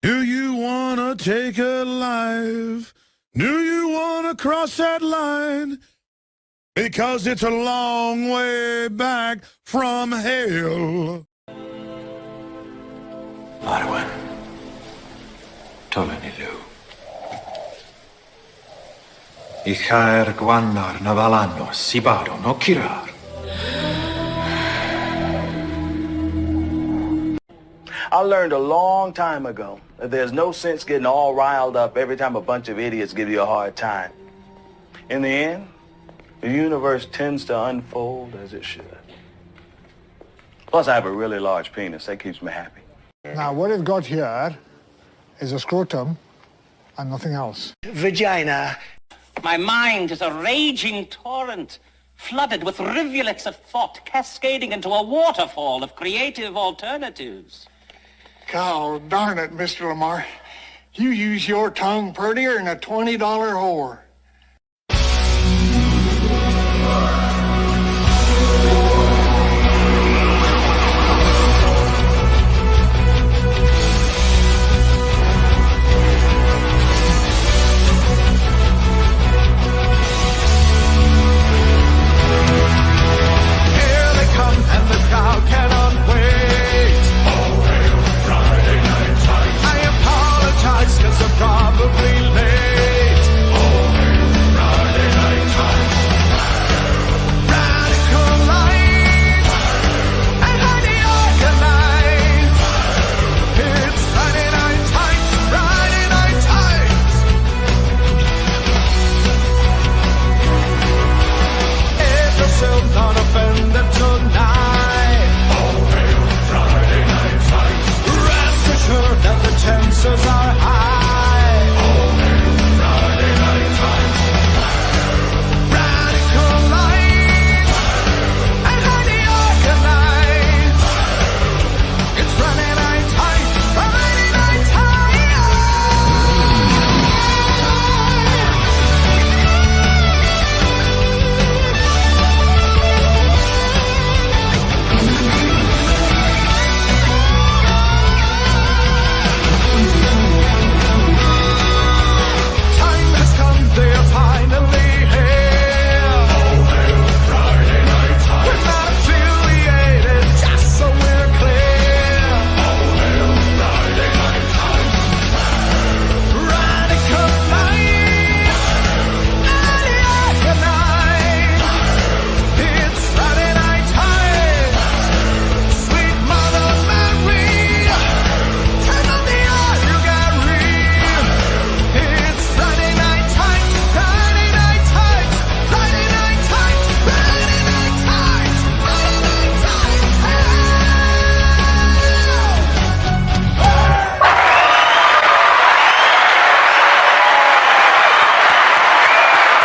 Do you want to take a life? Do you want to cross that line? Because it's a long way back from hell. Arwen, tulen ilu. Ichaer gwannar na valano sibaro no kirar. I learned a long time ago that there's no sense getting all riled up every time a bunch of idiots give you a hard time. In the end, the universe tends to unfold as it should. Plus, I have a really large penis. That keeps me happy. Now, what we've got here is a scrotum and nothing else. Vagina. My mind is a raging torrent, flooded with rivulets of thought, cascading into a waterfall of creative alternatives. God darn it, Mr. Lamar. You use your tongue prettier than a $20 whore. Here they come and the crowd cannot wait. Oh, hail Friday Night Tights. I apologize because I'm probably late. Oh, hail Friday Night Tights. Radical light and highly organized. It's Friday Night Tights, Friday Night Tights. If you're still not offended tonight, oh, hail Friday Night Tights. Rest assured that the chances are high. Oh, hail Friday Night Tights. Radical light and highly organized. It's Friday Night Tights, Friday Night Tights. Time has come, they are finally here. Oh, hail Friday Night Tights. We're not affiliated, just so we're clear. Oh, hail Friday Night Tights. Radical light, highly organized. It's Friday Night Tights. Sweet Mother Mary, turn on the oil, you got real. It's Friday Night Tights, Friday Night Tights, Friday Night Tights, Friday Night Tights, Friday Night Tights.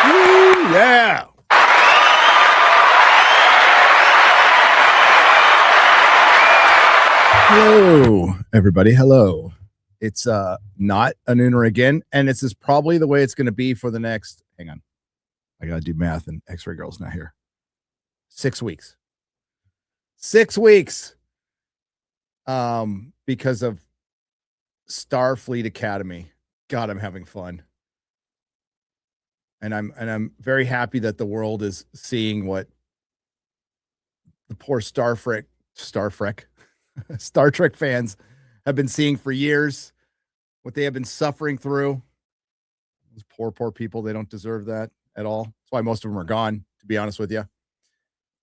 Woo, yeah. Hello, everybody. Hello. It's not a nooner again, and this is probably the way it's going to be for the next. Hang on, I got to do math, and X-Ray Girl's not here. 6 weeks. 6 weeks. Because of Starfleet Academy. God, I'm having fun, and I'm very happy that the world is seeing what the poor Star Trek fans have been seeing for years, what they have been suffering through. Those poor people, they don't deserve that at all. That's why most of them are gone, to be honest with you.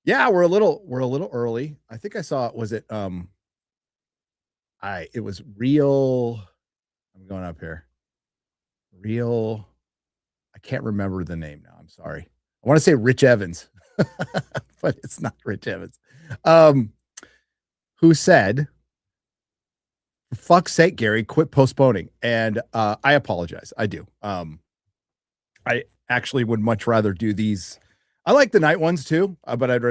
Yeah, we're a little early. I think I saw, was it it was real. I'm going up here. Real, I can't remember the name now. I'm sorry. I want to say Rich Evans, but it's not Rich Evans. Who said, for fuck's sake, Gary, quit postponing. And I apologize. I do. I actually would much rather do these. I like the night ones too, but I'd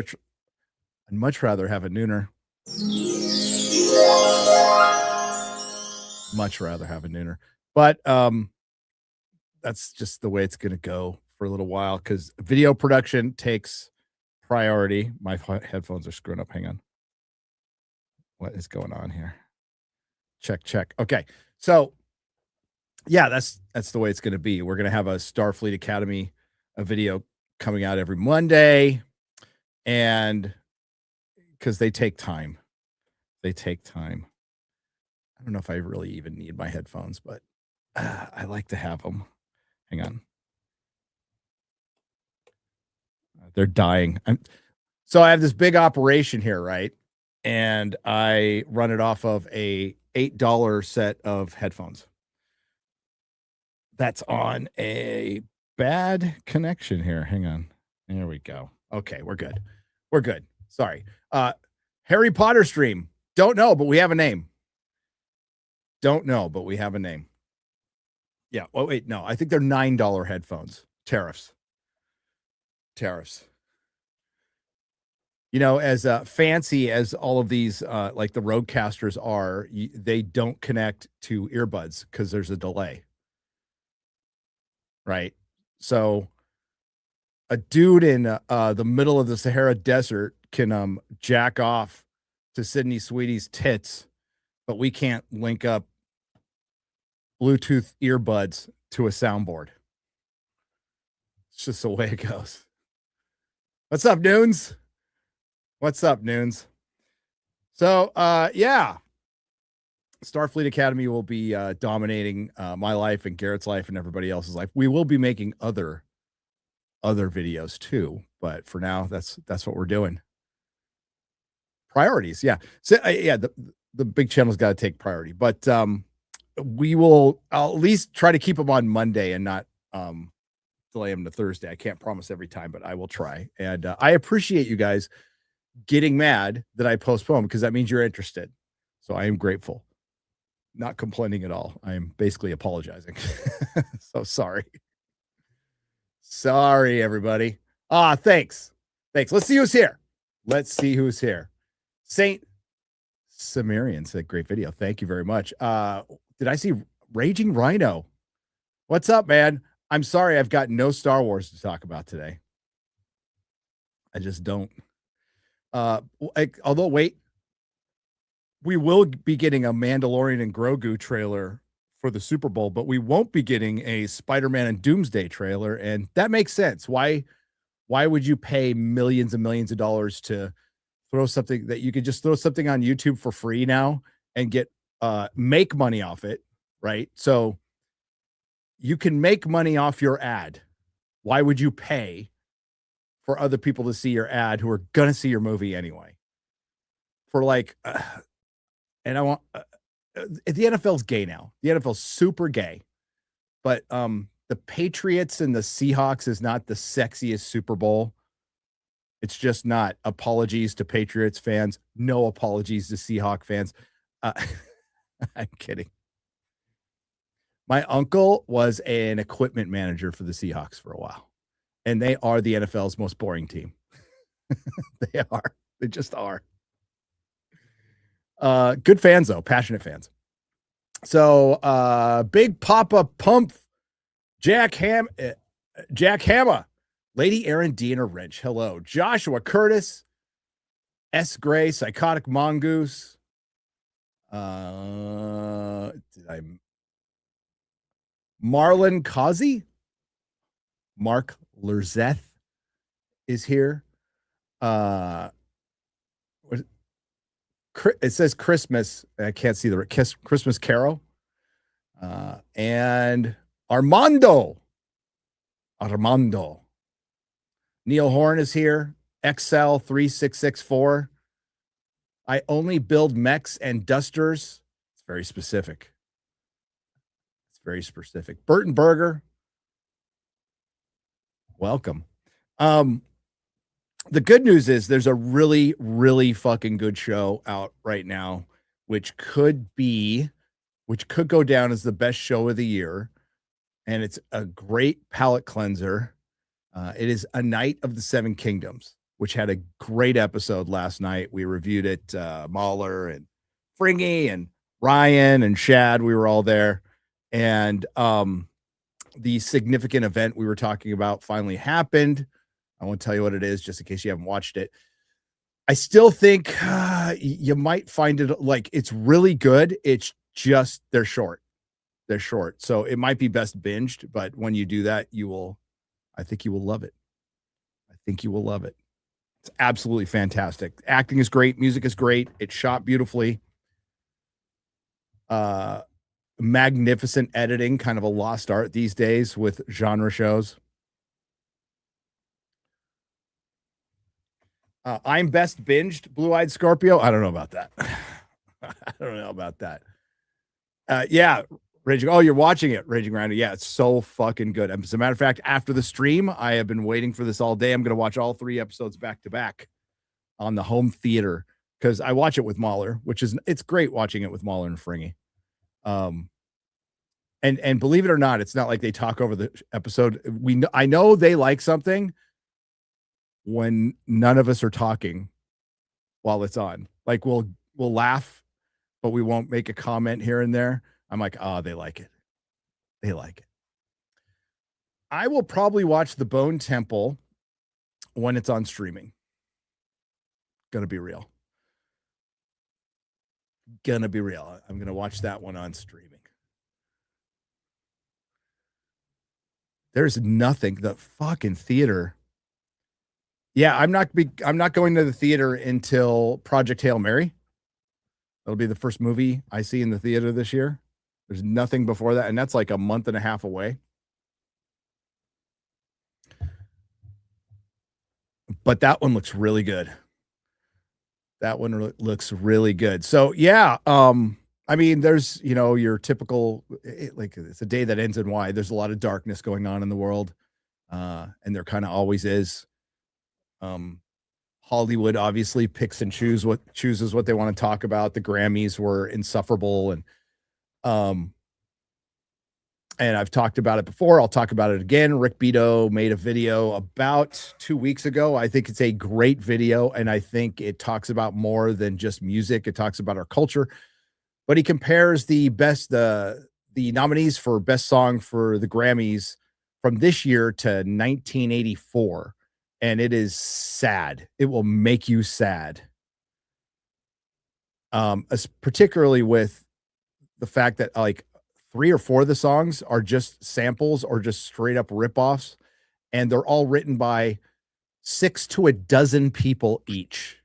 much rather have a nooner. Much rather have a nooner. But that's just the way it's going to go for a little while because video production takes priority. My headphones are screwing up. Hang on. What is going on here? Check. Okay. So yeah, that's the way it's going to be. We're going to have a Starfleet Academy a video coming out every Monday, and because they take time. I don't know if I really even need my headphones, but I like to have them. Hang on. They're dying. So I have this big operation here, right? And I run it off of a $8 set of headphones. That's on a bad connection here. Hang on. There we go. Okay, we're good. Sorry. Harry Potter stream. Don't know, but we have a name. Yeah. Oh, wait. No, I think they're $9 headphones. Tariffs. You know, as fancy as all of these, like the Roadcasters are, they don't connect to earbuds because there's a delay. Right. So a dude in the middle of the Sahara Desert can jack off to Sydney Sweetie's tits, but we can't link up Bluetooth earbuds to a soundboard. It's just the way it goes. What's up, Noons? So, yeah. Starfleet Academy will be dominating my life and Garrett's life and everybody else's life. We will be making other videos too, but for now, that's what we're doing. Priorities, yeah. So, yeah, the big channel's got to take priority, but I'll at least try to keep them on Monday and not delay them to Thursday. I can't promise every time, but I will try. And I appreciate you guys getting mad that I postpone because that means you're interested. So I am grateful. Not complaining at all. I am basically apologizing. So sorry. Sorry, everybody. Thanks. Let's see who's here. Saint Cimmerian said, great video. Thank you very much. Did I see Raging Rhino? What's up, man? I'm sorry I've got no Star Wars to talk about today. I just don't. Although, wait, we will be getting a Mandalorian and Grogu trailer for the Super Bowl, but we won't be getting a Spider-Man and Doomsday trailer, and that makes sense. Why would you pay millions and millions of dollars to throw something that you could just throw something on YouTube for free now and get make money off it, right? So you can make money off your ad. Why would you pay for other people to see your ad who are gonna see your movie anyway? For like, and I want the NFL's gay now. The NFL's super gay, but the Patriots and the Seahawks is not the sexiest Super Bowl. It's just not. Apologies to Patriots fans. No apologies to Seahawk fans. I'm kidding. My uncle was an equipment manager for the Seahawks for a while, and they are the NFL's most boring team. They are. They just are. Good fans, though. Passionate fans. So, Big Papa Pump, Jack Hammer, Lady Aaron Dean or Wrench. Hello. Joshua Curtis, S. Gray, Psychotic Mongoose. Marlon Causey, Mark Lerzeth is here. It says Christmas. I can't see the Christmas Carol. And Armando. Neil Horn is here. XL3664. I only build mechs and dusters. It's very specific. Burton Berger. Welcome. The good news is there's a really, really fucking good show out right now, which could go down as the best show of the year. And it's a great palate cleanser. It is A Night of the Seven Kingdoms, which had a great episode last night. We reviewed it. Mahler and Fringy and Ryan and Shad, we were all there. And the significant event we were talking about finally happened. I won't tell you what it is, just in case you haven't watched it. I still think you might find it like it's really good. It's they're short. They're short. So it might be best binged, but when you do that, I think you will love it. I think you will love it. It's absolutely fantastic. Acting is great. Music is great. It's shot beautifully. Magnificent editing, kind of a lost art these days with genre shows. I'm best binged Blue-Eyed Scorpio. I don't know about that. I don't know about that. Yeah, Raging. Oh, you're watching it, Raging Rhino. Yeah, it's so fucking good. As a matter of fact, after the stream, I have been waiting for this all day. I'm going to watch all 3 episodes back to back on the home theater because I watch it with Mahler, it's great watching it with Mahler and Fringy. And believe it or not, it's not like they talk over the episode. I know they like something when none of us are talking while it's on. Like we'll laugh, but we won't make a comment here and there. I'm like, oh, they like it. They like it. I will probably watch The Bone Temple when it's on streaming. Gonna be real. I'm gonna watch that one on streaming. There's nothing. The fucking theater. Yeah, I'm not going to the theater until Project Hail Mary. That'll be the first movie I see in the theater this year. There's nothing before that, and that's like a month and a half away. But that one looks really good. Looks really good. So yeah, I mean, there's your typical like it's a day that ends in Y. There's a lot of darkness going on in the world, and there kind of always is. Hollywood obviously picks and chooses what they want to talk about. The Grammys were insufferable, and I've talked about it before. I'll talk about it again. Rick Beato made a video about 2 weeks ago. I think it's a great video, and I think it talks about more than just music. It talks about our culture, but he compares the nominees for best song for the Grammys from this year to 1984. And it is sad. It will make you sad. Particularly with the fact that like 3 or 4 of the songs are just samples or just straight up ripoffs, and they're all written by 6 to a dozen people each.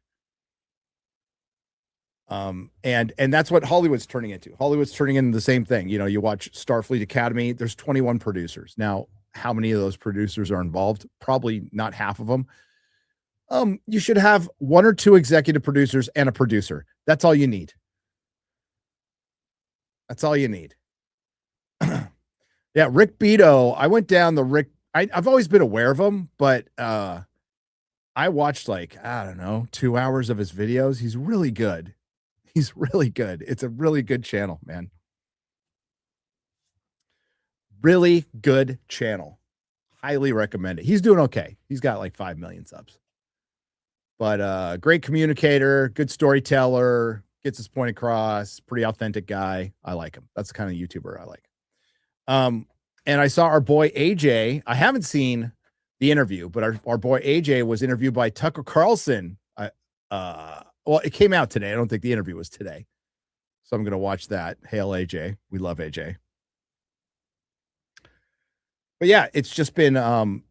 And that's what Hollywood's turning into. Hollywood's turning into the same thing. You watch Starfleet Academy, there's 21 producers. Now, how many of those producers are involved? Probably not half of them. You should have 1 or 2 executive producers and a producer. That's all you need. That's all you need. Yeah, Rick Beato. I went down the Rick. I've always been aware of him, but I watched 2 hours of his videos. He's really good. He's really good. It's a really good channel, man. Really good channel. Highly recommend it. He's doing okay. He's got like 5 million subs. But great communicator, good storyteller, gets his point across, pretty authentic guy. I like him. That's the kind of YouTuber I like. And I saw our boy AJ. I haven't seen the interview, but our boy AJ was interviewed by Tucker Carlson. Well, it came out today. I don't think the interview was today. So I'm going to watch that. Hail AJ. We love AJ. But yeah, it's just been so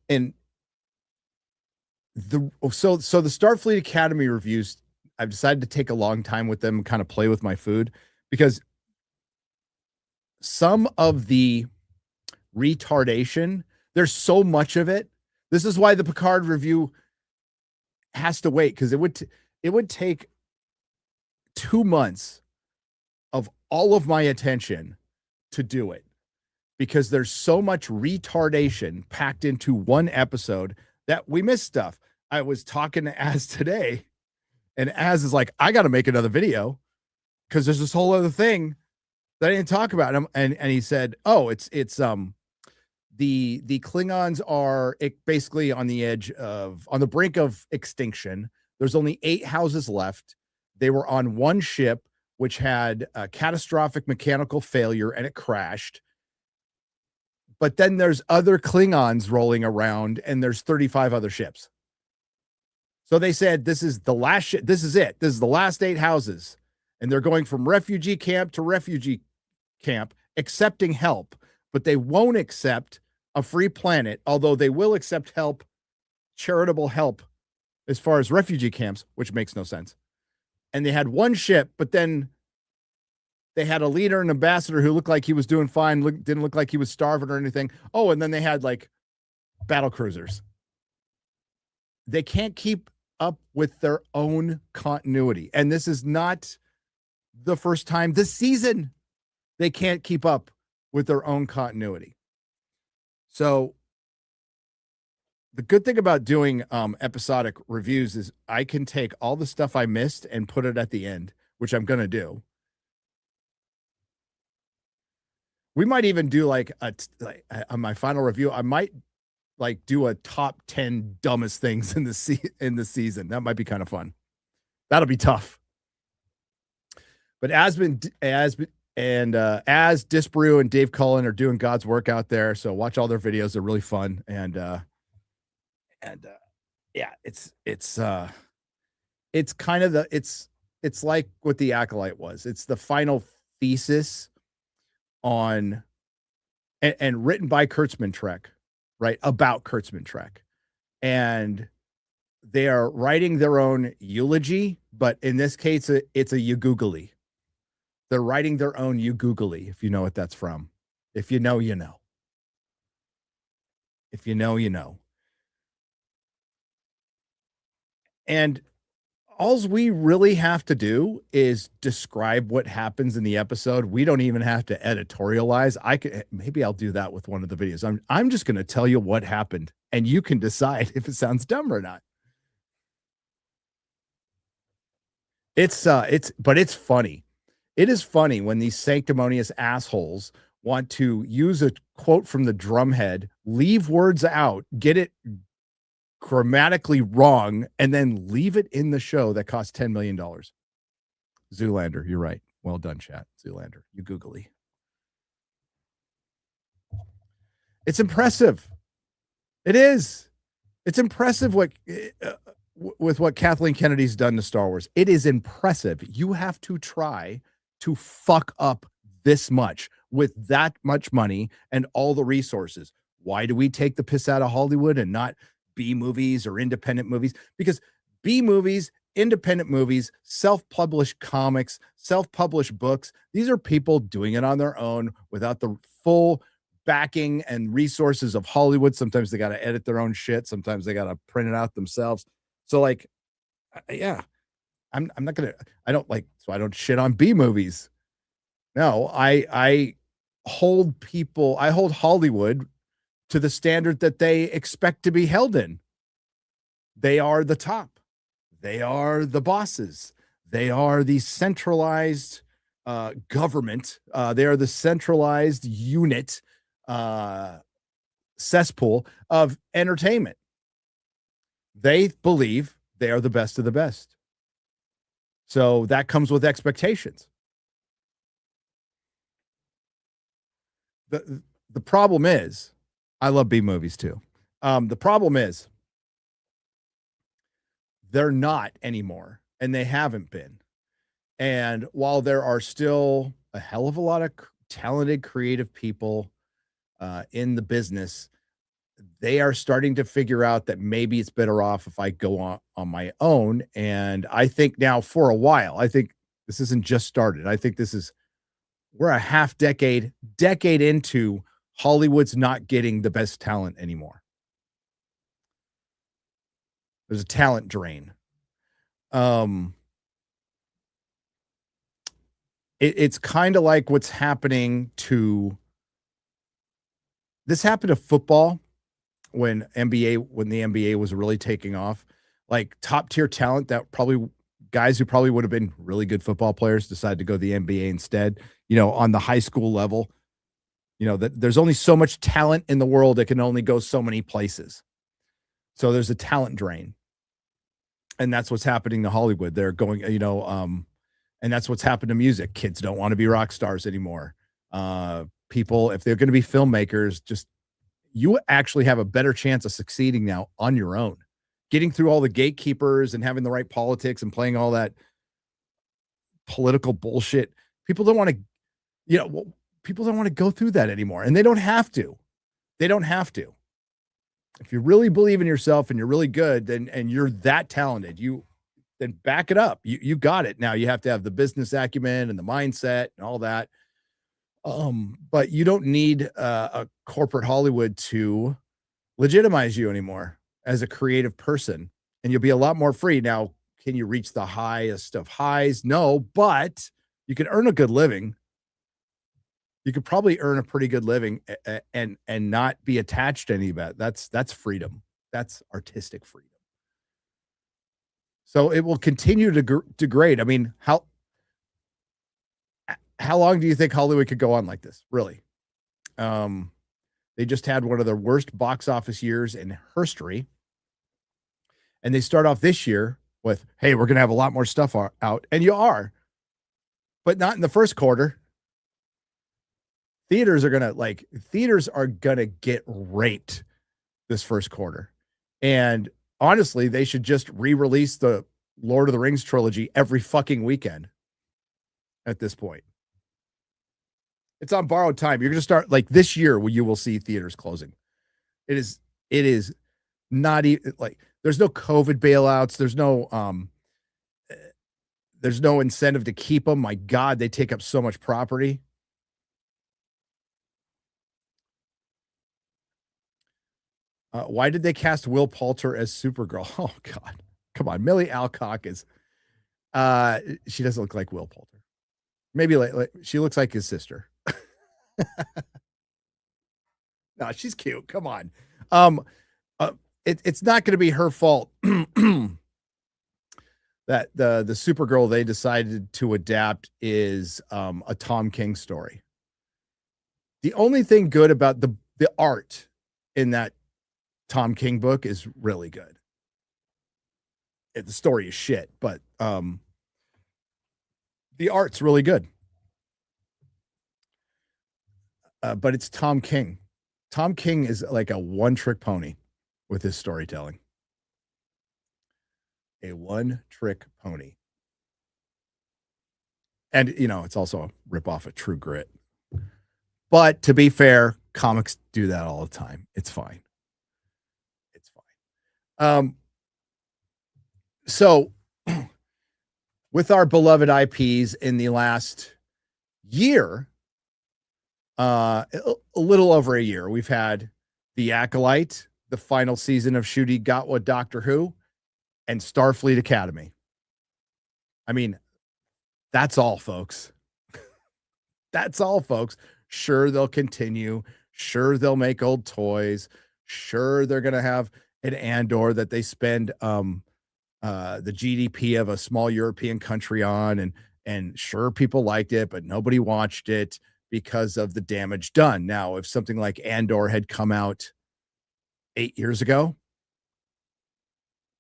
the Starfleet Academy reviews, I've decided to take a long time with them and kind of play with my food, because some of the retardation, there's so much of it. This is why the Picard review has to wait, because it would take 2 months of all of my attention to do it, because there's so much retardation packed into one episode that we miss stuff. I was talking to Az today, and Az is like, I got to make another video because there's this whole other thing that I didn't talk about. And he said, oh, it's the Klingons are basically on the brink of extinction. There's only 8 houses left. They were on one ship, which had a catastrophic mechanical failure, and it crashed. But then there's other Klingons rolling around, and there's 35 other ships. So they said, this is the last ship. This is it. This is the last 8 houses. And they're going from refugee camp to refugee camp accepting help, but they won't accept a free planet, although they will accept help, charitable help, as far as refugee camps, which makes no sense. And they had one ship, but then they had a leader and ambassador who looked like he was doing fine, didn't look like he was starving or anything. Oh, and then they had like battle cruisers. They can't keep up with their own continuity. And this is not the first time this season they can't keep up with their own continuity. So the good thing about doing episodic reviews is I can take all the stuff I missed and put it at the end, which I'm going to do. We might even do like on my final review, I might like do a top 10 dumbest things in the season. That might be kind of fun. That'll be tough. But as Disparu and Dave Cullen are doing God's work out there, so watch all their videos. They're really fun. And yeah, it's kind of it's like what The Acolyte was. It's the final thesis on and written by Kurtzman-Trek, right? About Kurtzman-Trek. And they are writing their own eulogy, but in this case, it's a eugoogly. They're writing their own eugoogly, if you know what that's from. If you know, you know. If you know, you know. And all we really have to do is describe what happens in the episode. We don't even have to editorialize. Maybe I'll do that with one of the videos. I'm just going to tell you what happened, and you can decide if it sounds dumb or not. But it's funny. It is funny when these sanctimonious assholes want to use a quote from the drumhead, leave words out, get it grammatically wrong, and then leave it in the show that costs $10 million. Zoolander, you're right. Well done, chat. Zoolander, you googly. It's impressive. It is. It's impressive with what Kathleen Kennedy's done to Star Wars. It is impressive. You have to try to fuck up this much with that much money and all the resources. Why do we take the piss out of Hollywood and not B movies or independent movies? Because B movies, independent movies, self-published comics, self-published books, these are people doing it on their own without the full backing and resources of Hollywood. Sometimes they got to edit their own shit. Sometimes they got to print it out themselves. So like, yeah, I'm not going to, I don't shit on B movies. No, I hold Hollywood to the standard that they expect to be held in. They are the top. They are the bosses. They are the centralized government. They are the centralized unit cesspool of entertainment. They believe they are the best of the best. So that comes with expectations. The problem is, I love B movies too. The problem is they're not anymore, and they haven't been. And while there are still a hell of a lot of talented, creative people in the business, they are starting to figure out that maybe it's better off if I go on my own. And I think now for a while, I think this isn't just started. I think we're a half decade into Hollywood's not getting the best talent anymore. There's a talent drain. It's kind of like what's happening to. This happened to football when the NBA was really taking off. Like top tier talent that guys who probably would have been really good football players decided to go to the NBA instead. You know, on the high school level. You know, that there's only so much talent in the world. It can only go so many places. So there's a talent drain. And that's what's happening to Hollywood. They're going, and that's what's happened to music. Kids don't want to be rock stars anymore. People, if they're going to be filmmakers, you actually have a better chance of succeeding now on your own. Getting through all the gatekeepers and having the right politics and playing all that political bullshit. People don't want to, people don't want to go through that anymore, and they don't have to. They don't have to. If you really believe in yourself and you're really good, then and you're that talented, then back it up. You got it. Now you have to have the business acumen and the mindset and all that. But you don't need a corporate Hollywood to legitimize you anymore as a creative person, and you'll be a lot more free. Now, can you reach the highest of highs? No, but you can earn a good living. You could probably earn a pretty good living and not be attached to any of that. That's freedom. That's artistic freedom. So it will continue to degrade. I mean, how long do you think Hollywood could go on like this? Really? They just had one of the worst box office years in history. And they start off this year with, hey, we're going to have a lot more stuff out. And you are, but not in the first quarter. Theaters are going to get raped this first quarter. And honestly, they should just re-release the Lord of the Rings trilogy every fucking weekend at this point. It's on borrowed time. You're going to start like this year where you will see theaters closing. It is not even like there's no COVID bailouts. There's no incentive to keep them. My God, they take up so much property. Why did they cast Will Poulter as Supergirl? Oh God, come on, Millie Alcock is. She doesn't look like Will Poulter. Maybe like she looks like his sister. No, she's cute. Come on. It's not going to be her fault that the Supergirl they decided to adapt is a Tom King story. The only thing good about the art in that Tom King book is really good. The story is shit, but the art's really good. But it's Tom King. Tom King is like a one-trick pony with his storytelling. A one-trick pony. And, it's also a rip-off of True Grit. But to be fair, comics do that all the time. It's fine. It's fine. So, with our beloved IPs in the last year, a little over a year, we've had The Acolyte, the final season of Ncuti Gatwa Doctor Who, and Starfleet Academy. I mean, that's all, folks. That's all, folks. Sure, they'll continue. Sure, they'll make old toys. Sure, they're going to have an Andor that they spend the GDP of a small European country on. And sure, people liked it, but nobody watched it because of the damage done. Now, if something like Andor had come out 8 years ago,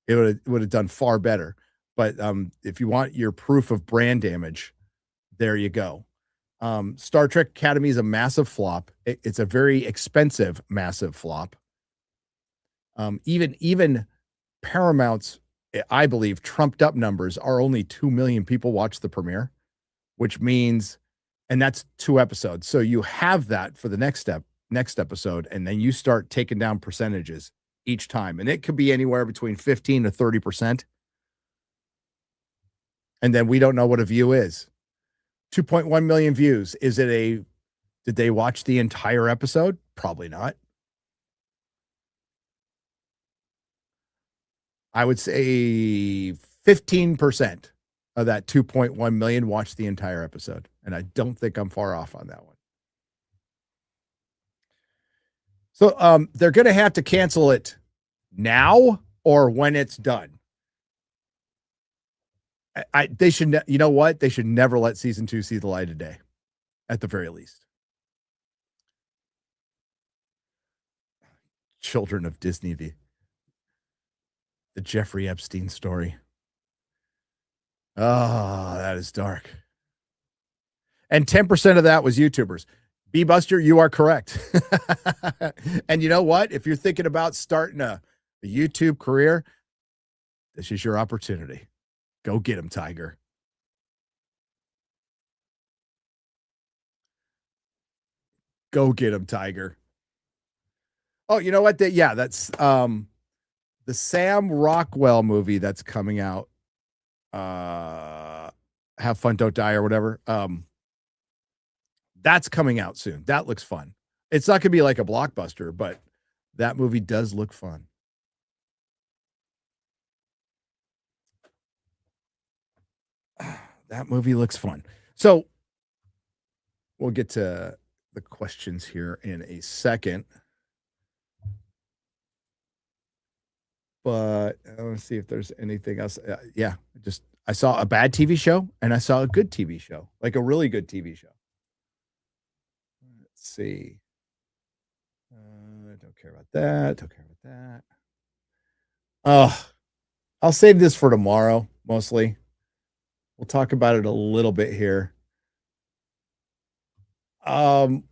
it would have done far better. But if you want your proof of brand damage, there you go. Star Trek Academy is a massive flop. It's a very expensive, massive flop. Even Paramount's, I believe, trumped up numbers are only 2 million people watch the premiere, which means, and that's 2 episodes. So you have that for the next episode, and then you start taking down percentages each time. And it could be anywhere between 15 to 30%. And then we don't know what a view is. 2.1 million views. Did they watch the entire episode? Probably not. I would say 15% of that 2.1 million watched the entire episode. And I don't think I'm far off on that one. So they're going to have to cancel it now or when it's done. They should, you know what? They should never let season 2 see the light of day, at the very least. Children of Disney, the Jeffrey Epstein story. Oh, that is dark. And 10% of that was YouTubers. B-Buster, you are correct. And you know what? If you're thinking about starting a YouTube career, this is your opportunity. Go get him, Tiger. Go get him, Tiger. Oh, you know what? That's the Sam Rockwell movie that's coming out. Have Fun Don't Die or whatever. That's coming out soon. That looks fun. It's not gonna be like a blockbuster, but that movie does look fun. That movie looks fun. So we'll get to the questions here in a second. But I want to see if there's anything else. I saw a bad TV show and I saw a good TV show, like a really good TV show. Let's see. Don't care about that. Don't care about that. Oh, I'll save this for tomorrow, mostly. We'll talk about it a little bit here. Lapido,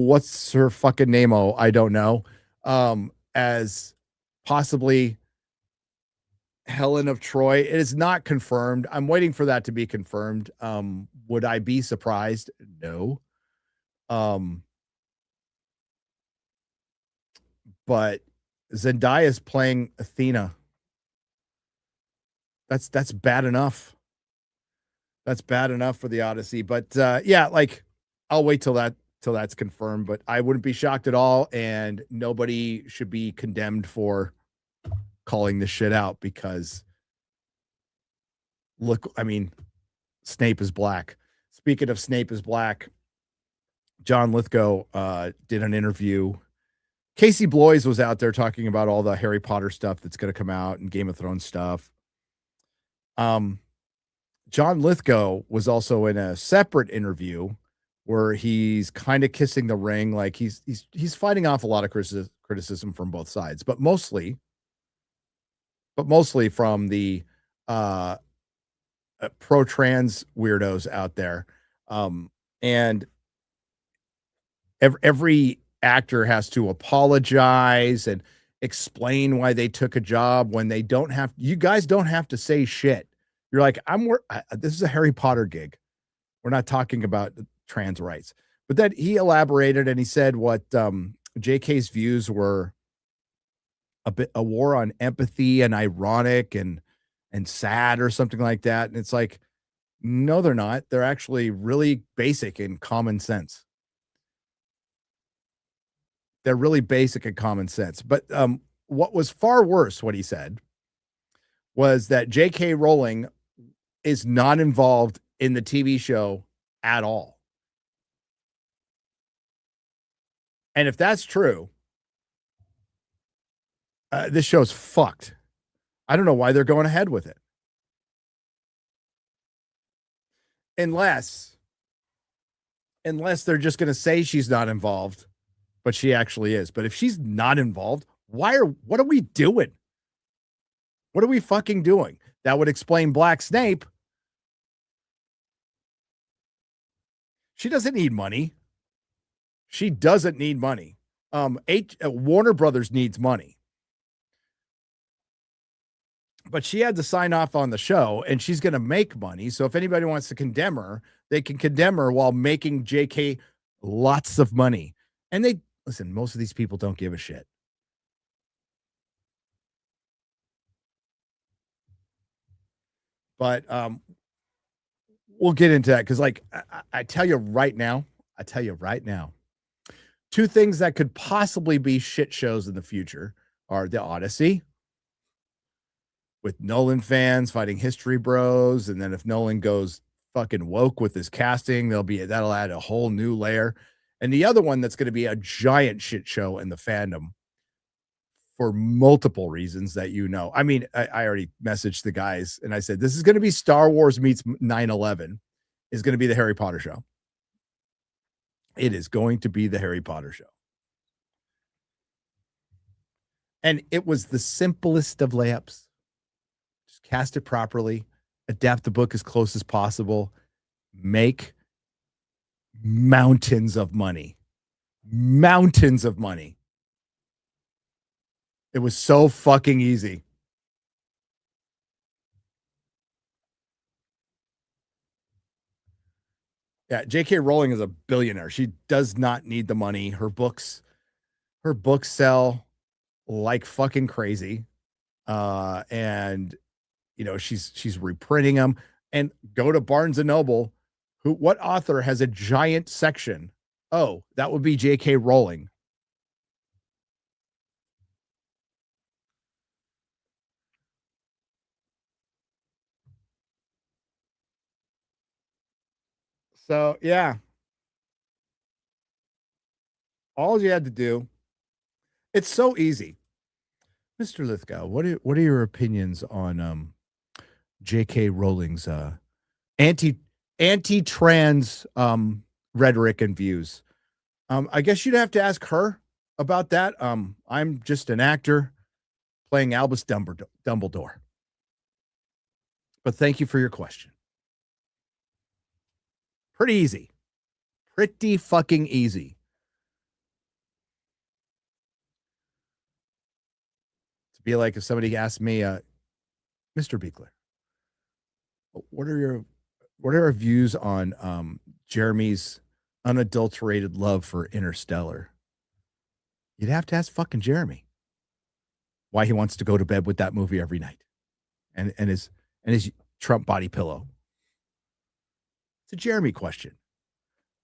what's her fucking name? Oh, I don't know. As possibly Helen of Troy. It is not confirmed. I'm waiting for that to be confirmed. Would I be surprised? No. But Zendaya is playing Athena. That's bad enough. That's bad enough for the Odyssey. But I'll wait till that's confirmed. But I wouldn't be shocked at all, and nobody should be condemned for calling this shit out because look, I mean, Snape is black. Speaking of Snape is black, John Lithgow did an interview. Casey Bloys was out there talking about all the Harry Potter stuff that's going to come out and Game of Thrones stuff. John Lithgow was also in a separate interview where he's kind of kissing the ring, like he's fighting off a lot of criticism from both sides, but mostly from the pro-trans weirdos out there. And every actor has to apologize and explain why they took a job when they don't have. You guys don't have to say shit. You're like, this is a Harry Potter gig. We're not talking about trans rights. But then he elaborated and he said what JK's views were a war on empathy and ironic and sad or something like that. And it's like, no, they're not. They're actually really basic and common sense. They're really basic and common sense. But what was far worse, what he said, was that J.K. Rowling is not involved in the TV show at all. And if that's true, this show's fucked. I don't know why they're going ahead with it. Unless they're just going to say she's not involved, but she actually is. But if she's not involved, what are we doing? What are we fucking doing? That would explain Black Snape. She doesn't need money. She doesn't need money. Warner Brothers needs money. But she had to sign off on the show, and she's going to make money. So if anybody wants to condemn her, they can condemn her while making JK lots of money. And listen, most of these people don't give a shit. But we'll get into that because, like, I tell you right now, two things that could possibly be shit shows in the future are the Odyssey with Nolan fans fighting history bros. And then if Nolan goes fucking woke with his casting, that'll add a whole new layer. And the other one that's going to be a giant shit show in the fandom for multiple reasons that you know. I mean, I already messaged the guys and I said, this is going to be Star Wars meets 9/11 is going to be the Harry Potter show. It is going to be the Harry Potter show. And it was the simplest of layups. Just cast it properly, adapt the book as close as possible, make mountains of money. Mountains of money. It was so fucking easy. Yeah, J.K. Rowling is a billionaire. She does not need the money. Her books sell like fucking crazy. And she's reprinting them. And go to Barnes and Noble. What author has a giant section? Oh, that would be J.K. Rowling. So yeah, all you had to do. It's so easy, Mr. Lithgow. What are your opinions on J.K. Rowling's anti trans rhetoric and views? I guess you'd have to ask her about that. I'm just an actor playing Albus Dumbledore. But thank you for your question. Pretty easy. Pretty fucking easy. To be like if somebody asked me, Mr. Beekler, what are our views on Jeremy's unadulterated love for Interstellar? You'd have to ask fucking Jeremy why he wants to go to bed with that movie every night, and his Trump body pillow. It's a Jeremy question.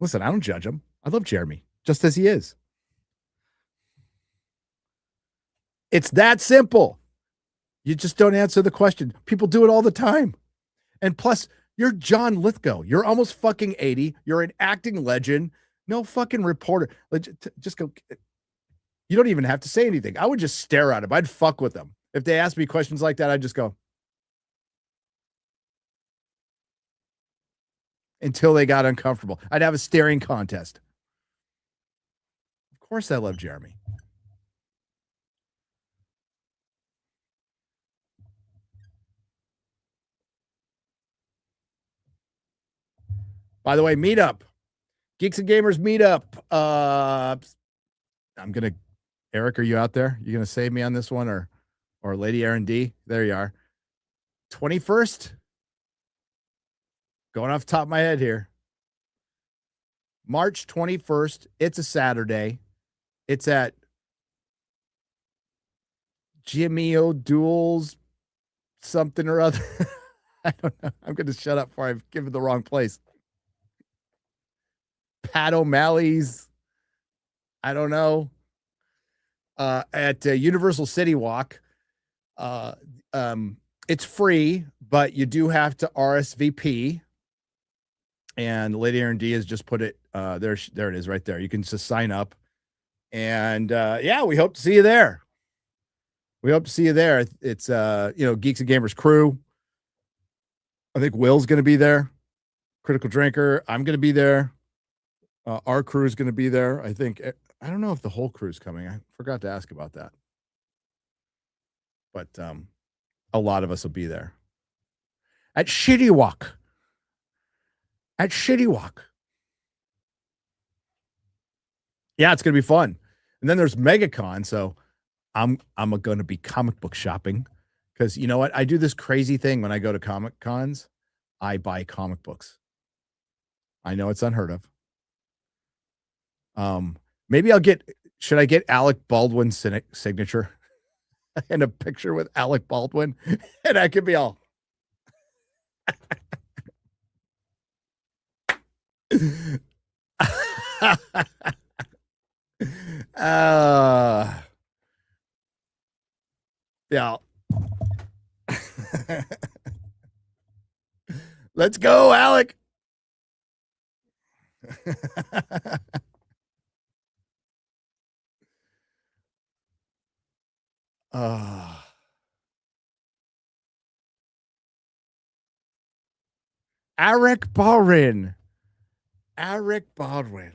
Listen, I don't judge him. I love Jeremy just as he is. It's that simple. You just don't answer the question. People do it all the time. And plus, you're John Lithgow. You're almost fucking 80. You're an acting legend. No fucking reporter. Just go. You don't even have to say anything. I would just stare at him. I'd fuck with them. If they asked me questions like that, I'd just go. Until they got uncomfortable. I'd have a staring contest. Of course I love Jeremy. By the way, meetup. Geeks and Gamers meetup. Eric, are you out there? You gonna save me on this one or Lady Aaron D? There you are. 21st. Going off the top of my head here. March 21st. It's a Saturday. It's at Jimmy O'Doul's something or other. I don't know. I'm going to shut up before I've given the wrong place. Pat O'Malley's. I don't know. At Universal City Walk. It's free, but you do have to RSVP. And Lady Aaron D has just put it there. There it is right there. You can just sign up. And yeah, we hope to see you there. We hope to see you there. It's Geeks and Gamers crew. I think Will's going to be there. Critical Drinker. I'm going to be there. Our crew is going to be there. I think. I don't know if the whole crew's coming. I forgot to ask about that. But a lot of us will be there. At Shitty Walk. At Shitty Walk. Yeah, it's going to be fun. And then there's MegaCon. So I'm going to be comic book shopping because you know what? I do this crazy thing when I go to comic cons. I buy comic books. I know it's unheard of. Maybe should I get Alec Baldwin's signature and a picture with Alec Baldwin? And I could be all. Yeah. Let's go, Alec. Alec Baldwin. Alec Baldwin.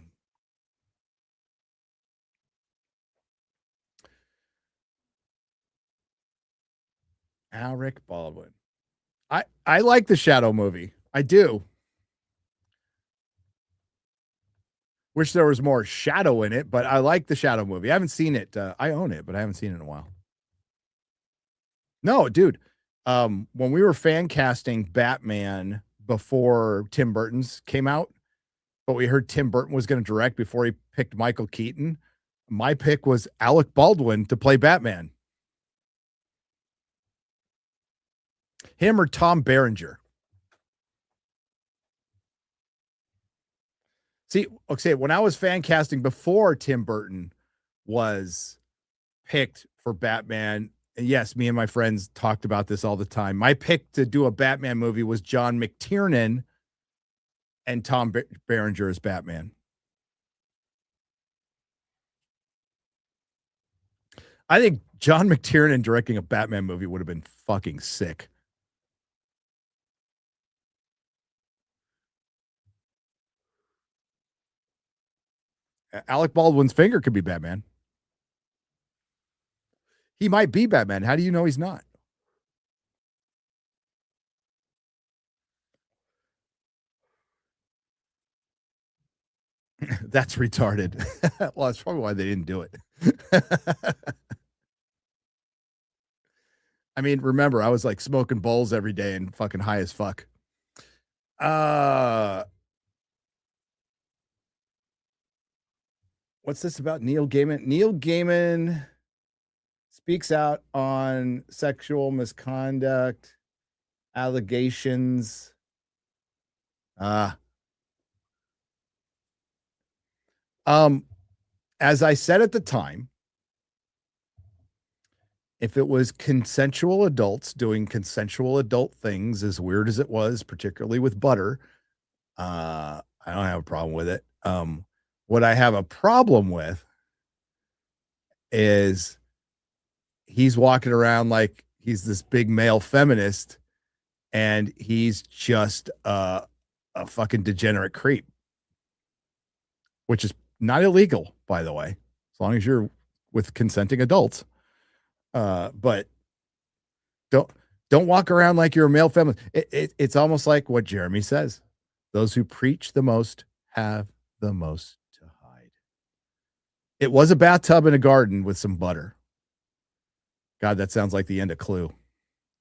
Alec Baldwin. I like the Shadow movie. I do. Wish there was more Shadow in it, but I like the Shadow movie. I haven't seen it. I own it, but I haven't seen it in a while. No, dude. When we were fan casting Batman before Tim Burton's came out, but we heard Tim Burton was going to direct before he picked Michael Keaton. My pick was Alec Baldwin to play Batman. Him or Tom Berenger. See, okay, when I was fan casting before Tim Burton was picked for Batman, and yes, me and my friends talked about this all the time. My pick to do a Batman movie was John McTiernan and Tom Berenger as Batman. I think John McTiernan directing a Batman movie would have been fucking sick. Alec Baldwin's finger could be Batman. He might be Batman. How do you know he's not? That's retarded. Well, that's probably why they didn't do it. I mean, remember, I was like smoking bowls every day and fucking high as fuck. What's this about Neil Gaiman? Neil Gaiman speaks out on sexual misconduct allegations. As I said at the time, if it was consensual adults doing consensual adult things, as weird as it was, particularly with butter, I don't have a problem with it. What I have a problem with is he's walking around like he's this big male feminist and he's just a fucking degenerate creep, which is not illegal, by the way, as long as you're with consenting adults. But don't walk around like you're a male feminist. It's almost like what Jeremy says. Those who preach the most have the most to hide. It was a bathtub in a garden with some butter. God, that sounds like the end of Clue.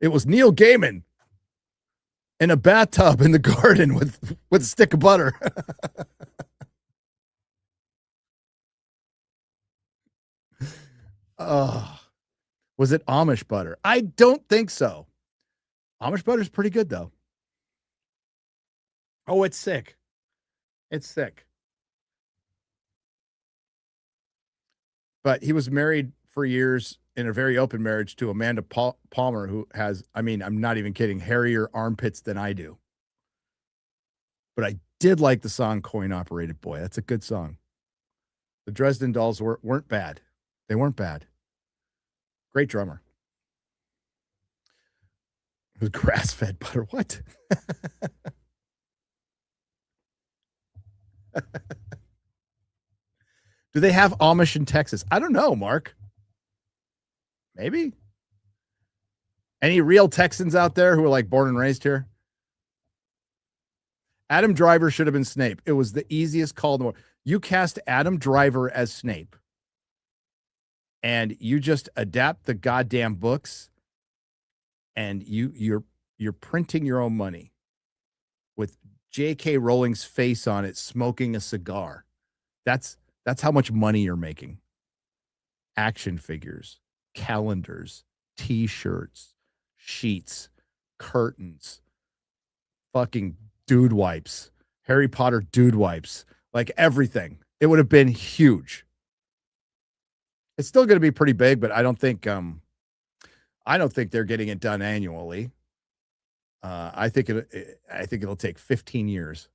It was Neil Gaiman in a bathtub in the garden with a stick of butter. Oh, was it Amish butter? I don't think so. Amish butter is pretty good, though. Oh, it's sick. It's sick. But he was married for years in a very open marriage to Amanda Palmer, who has, I mean, I'm not even kidding, hairier armpits than I do. But I did like the song Coin Operated Boy. That's a good song. The Dresden Dolls weren't bad. They weren't bad. Great drummer. It was grass-fed butter. What? Do they have Amish in Texas? I don't know, Mark. Maybe. Any real Texans out there who are like born and raised here? Adam Driver should have been Snape. It was the easiest call in the world. You cast Adam Driver as Snape, and you just adapt the goddamn books, and you're printing your own money with J.K. Rowling's face on it, smoking a cigar. That's how much money you're making. Action figures, calendars, T-shirts, sheets, curtains, fucking dude wipes, Harry Potter dude wipes, like everything. It would have been huge. It's still going to be pretty big, but I don't think they're getting it done annually. I think it'll take 15 years.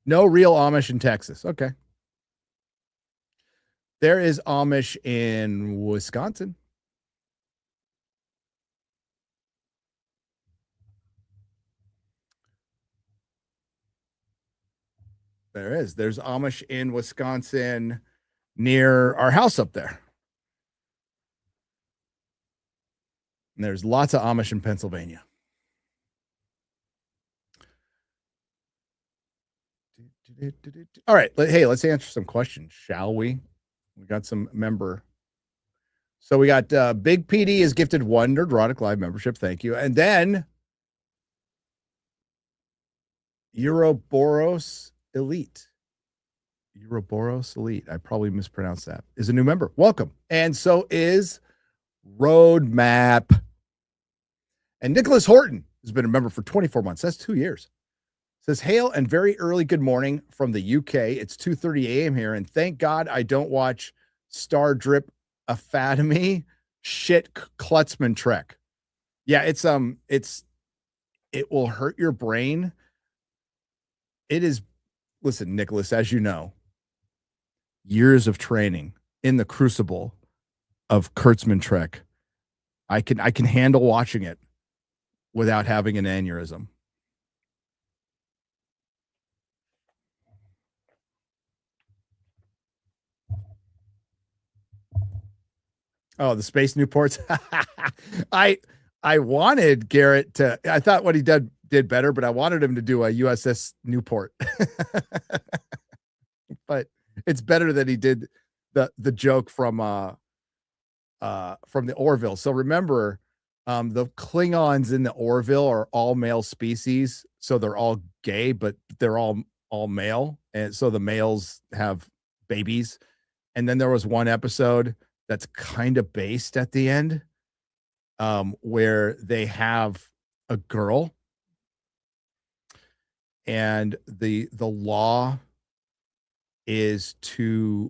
No real Amish in Texas. Okay. There is Amish in Wisconsin. There is. There's Amish in Wisconsin near our house up there. And there's lots of Amish in Pennsylvania. All right. Hey, let's answer some questions, shall we? We got some member So we got Big PD is gifted 1 Nerdrotic Live membership. Thank you. And then Euroboros Elite. Euroboros Elite. I probably mispronounced that. Is a new member. Welcome. And so is Roadmap. And Nicholas Horton has been a member for 24 months. That's 2 years. Says, hail and very early good morning from the UK. It's 2:30 a.m. here. And thank God I don't watch Star Drip Academy shit Klutzman Trek. Yeah, it will hurt your brain. It is, listen, Nicholas, as you know, years of training in the crucible of Kurtzman Trek. I can handle watching it without having an aneurysm. Oh, the Space Newports. I wanted Garrett to. I thought what he did better, but I wanted him to do a USS Newport. But it's better that he did the joke from the Orville. So remember, the Klingons in the Orville are all male species, so they're all gay, but they're all male, and so the males have babies. And then there was one episode that's kind of based at the end, where they have a girl, and the law is to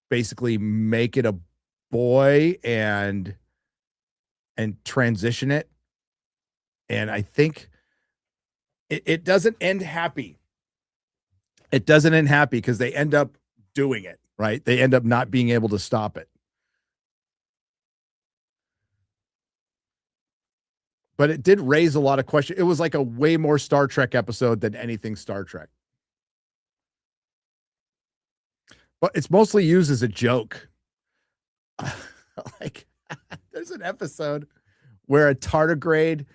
basically make it a boy and transition it. And I think it doesn't end happy. It doesn't end happy because they end up doing it, right? They end up not being able to stop it. But it did raise a lot of questions. It was like a way more Star Trek episode than anything Star Trek. But it's mostly used as a joke. Like, there's an episode where a tardigrade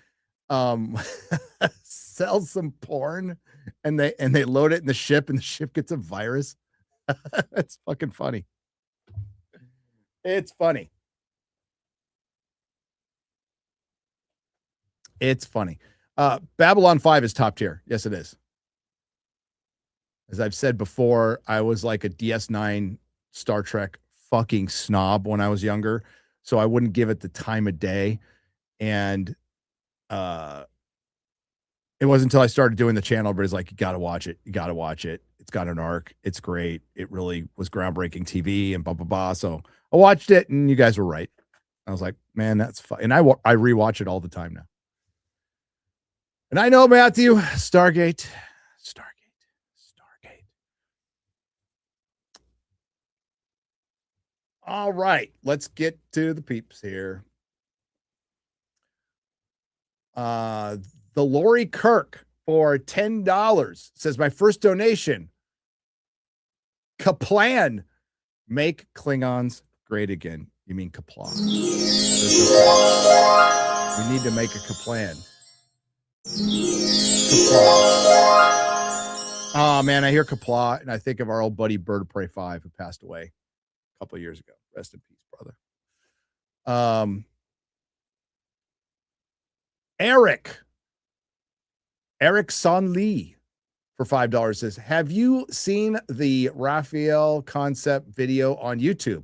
sells some porn, and they load it in the ship, and the ship gets a virus. It's fucking funny. It's funny. It's funny. Babylon 5 is top tier. Yes, it is. As I've said before, I was like a DS9 Star Trek fucking snob when I was younger, so I wouldn't give it the time of day. And it wasn't until I started doing the channel, but it's like, you got to watch it. You got to watch it. It's got an arc. It's great. It really was groundbreaking TV and blah, blah, blah. So I watched it, and you guys were right. I was like, man, that's fun. And I rewatch it all the time now. And I know, Matthew, Stargate. All right, let's get to the peeps here. The Lori Kirk for $10 says, my first donation. Kaplan, make Klingons great again. You mean Kaplan? We need to make a Kaplan. Oh man, I hear Kapla and I think of our old buddy Bird of Prey 5 who passed away a couple of years ago. Rest in peace, brother. Eric Son Lee for $5 says, have you seen the Raphael concept video on YouTube?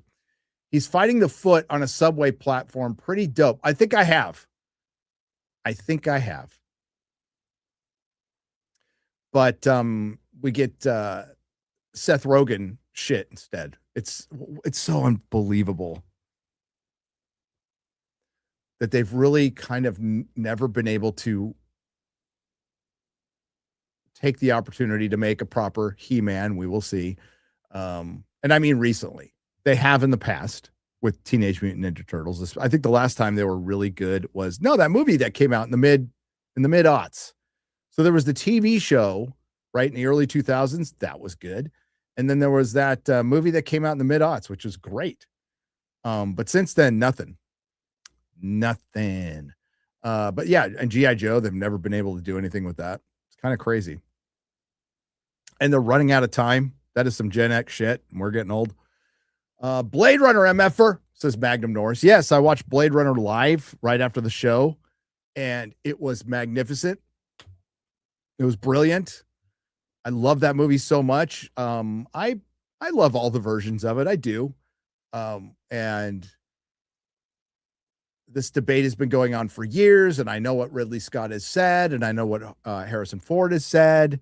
He's fighting the foot on a subway platform. Pretty dope. I think I have. But we get Seth Rogen shit instead. It's so unbelievable that they've really kind of never been able to take the opportunity to make a proper He-Man. We will see. And I mean recently. They have in the past with Teenage Mutant Ninja Turtles. I think the last time they were really good was that movie that came out in the mid-aughts. So there was the TV show, right, in the early 2000s. That was good. And then there was that movie that came out in the mid-aughts, which was great. But since then, nothing. But yeah, and G.I. Joe, they've never been able to do anything with that. It's kind of crazy. And they're running out of time. That is some Gen X shit, and we're getting old. Blade Runner MFer, says Magnum Norris. Yes, I watched Blade Runner live right after the show, and it was magnificent. It was brilliant. I love that movie so much. I love all the versions of it. I do. And this debate has been going on for years, and I know what Ridley Scott has said, and I know what Harrison Ford has said.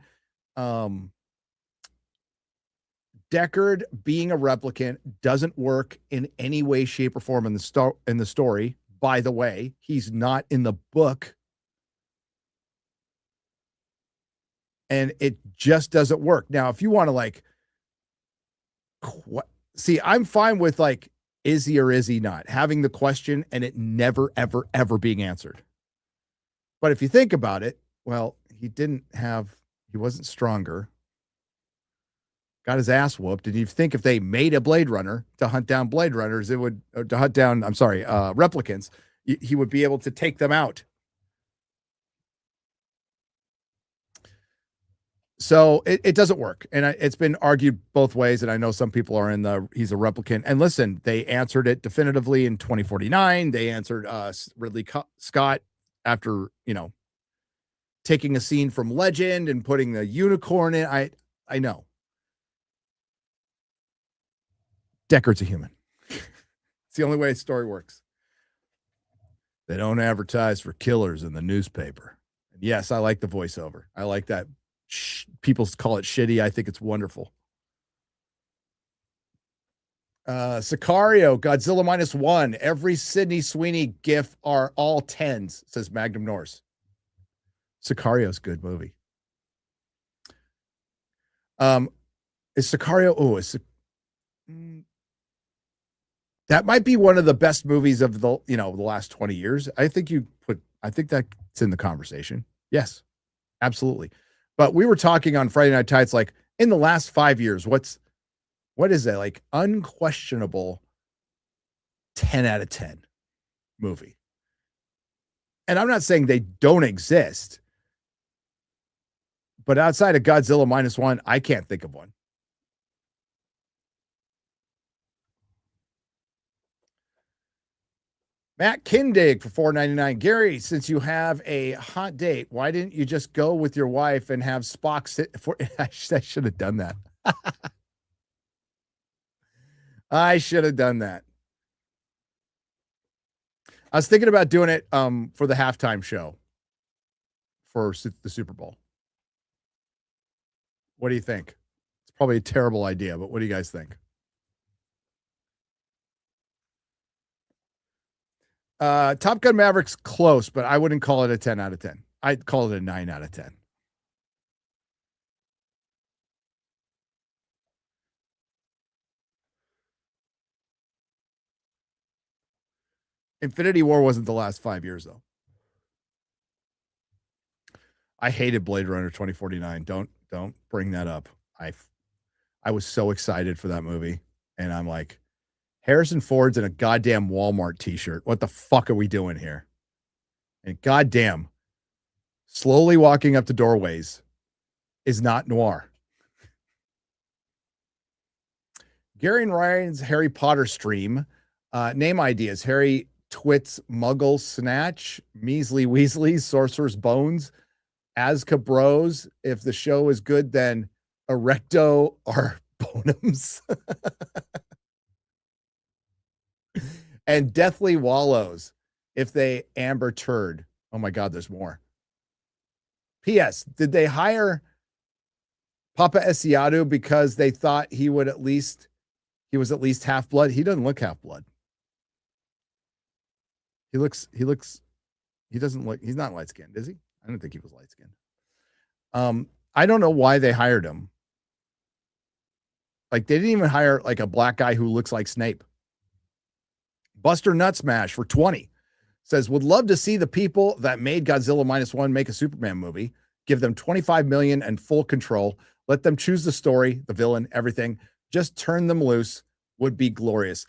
Deckard being a replicant doesn't work in any way, shape, or form in the story. By the way, he's not in the book, and it just doesn't work. Now, if you want to see, I'm fine with is he or is he not having the question and it never, ever, ever being answered. But if you think about it, well, he wasn't stronger. Got his ass whooped. And you think if they made a Blade Runner to hunt down Blade Runners, replicants, he would be able to take them out. So it doesn't work. And it's been argued both ways. And I know some people are he's a replicant. And listen, they answered it definitively in 2049. They answered Ridley Scott after, taking a scene from Legend and putting the unicorn in. I know. Deckard's a human. It's the only way a story works. They don't advertise for killers in the newspaper. And yes, I like the voiceover. I like that. People call it shitty. I think it's wonderful. Sicario, Godzilla -1. Every Sydney Sweeney gif are all 10s, says Magnum Norse. Sicario's a good movie. Is Sicario? That might be one of the best movies of the last 20 years. I think that's in the conversation. Yes, absolutely. But we were talking on Friday Night Tights, in the last 5 years, what is that? Unquestionable 10 out of 10 movie. And I'm not saying they don't exist, but outside of Godzilla -1, I can't think of one. Matt Kindig for $4.99. Gary, since you have a hot date, why didn't you just go with your wife and have Spock sit for? I should have done that. I should have done that. I was thinking about doing it for the halftime show for the Super Bowl. What do you think? It's probably a terrible idea, but what do you guys think? Top Gun Maverick's close, but I wouldn't call it a 10 out of 10. I'd call it a 9 out of 10. Infinity War wasn't the last 5 years, though. I hated Blade Runner 2049. Don't bring that up. I was so excited for that movie, and I'm like, Harrison Ford's in a goddamn Walmart t-shirt. What the fuck are we doing here? And goddamn, slowly walking up to doorways is not noir. Gary and Ryan's Harry Potter stream. Name ideas: Harry Twits, Muggle Snatch, Measly Weasley, Sorcerer's Bones, Azka Bros. If the show is good, then Erecto or Bonums. And Deathly Wallows if they Amber Turd. Oh my God, there's more. P.S. Did they hire Papa Esiadu because they thought he was at least half blood? He doesn't look half blood. He doesn't look, he's not light skinned, is he? I don't think he was light skinned. I don't know why they hired him. They didn't even hire a black guy who looks like Snape. Buster Nutsmash for 20 says, would love to see the people that made Godzilla -1 make a Superman movie. Give them $25 million and full control. Let them choose the story, the villain, everything. Just turn them loose. Would be glorious.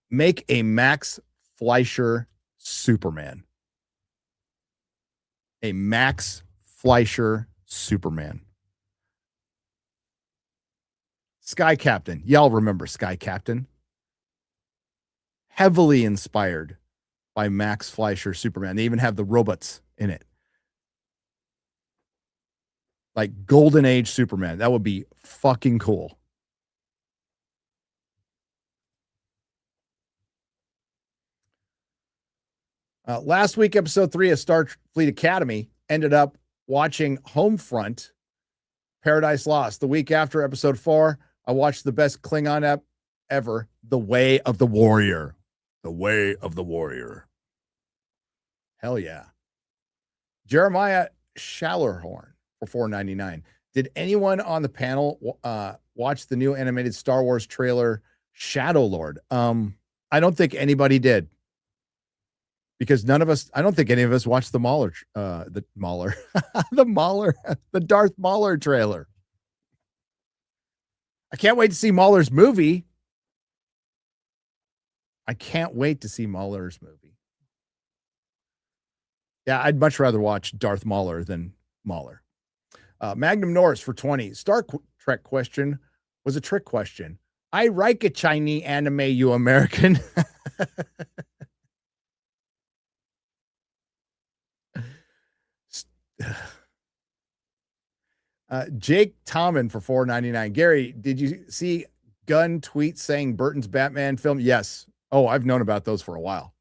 Make a Max Fleischer Superman. A Max Fleischer Superman. Sky Captain. Y'all remember Sky Captain? Heavily inspired by Max Fleischer Superman. They even have the robots in it. Like Golden Age Superman. That would be fucking cool. Last week, episode 3 of Starfleet Academy ended up watching Homefront, Paradise Lost. The week after episode 4, I watched the best Klingon app ever, The Way of the Warrior. The Way of the Warrior. Hell yeah. Jeremiah Shallerhorn for $4.99. Did anyone on the panel watch the new animated Star Wars trailer, Shadow Lord? I don't think anybody did. Because none of us, I don't think any of us watched the the Darth Mauler trailer. I can't wait to see Mauler's movie. I can't wait to see Mauler's movie. Yeah, I'd much rather watch Darth Mauler than Mauler. Magnum Norris for 20. Star Trek question was a trick question. I like a Chinese anime, you American. Jake Tommen for $4.99. Gary, did you see Gunn tweet saying Burton's Batman film? Yes. Oh, I've known about those for a while.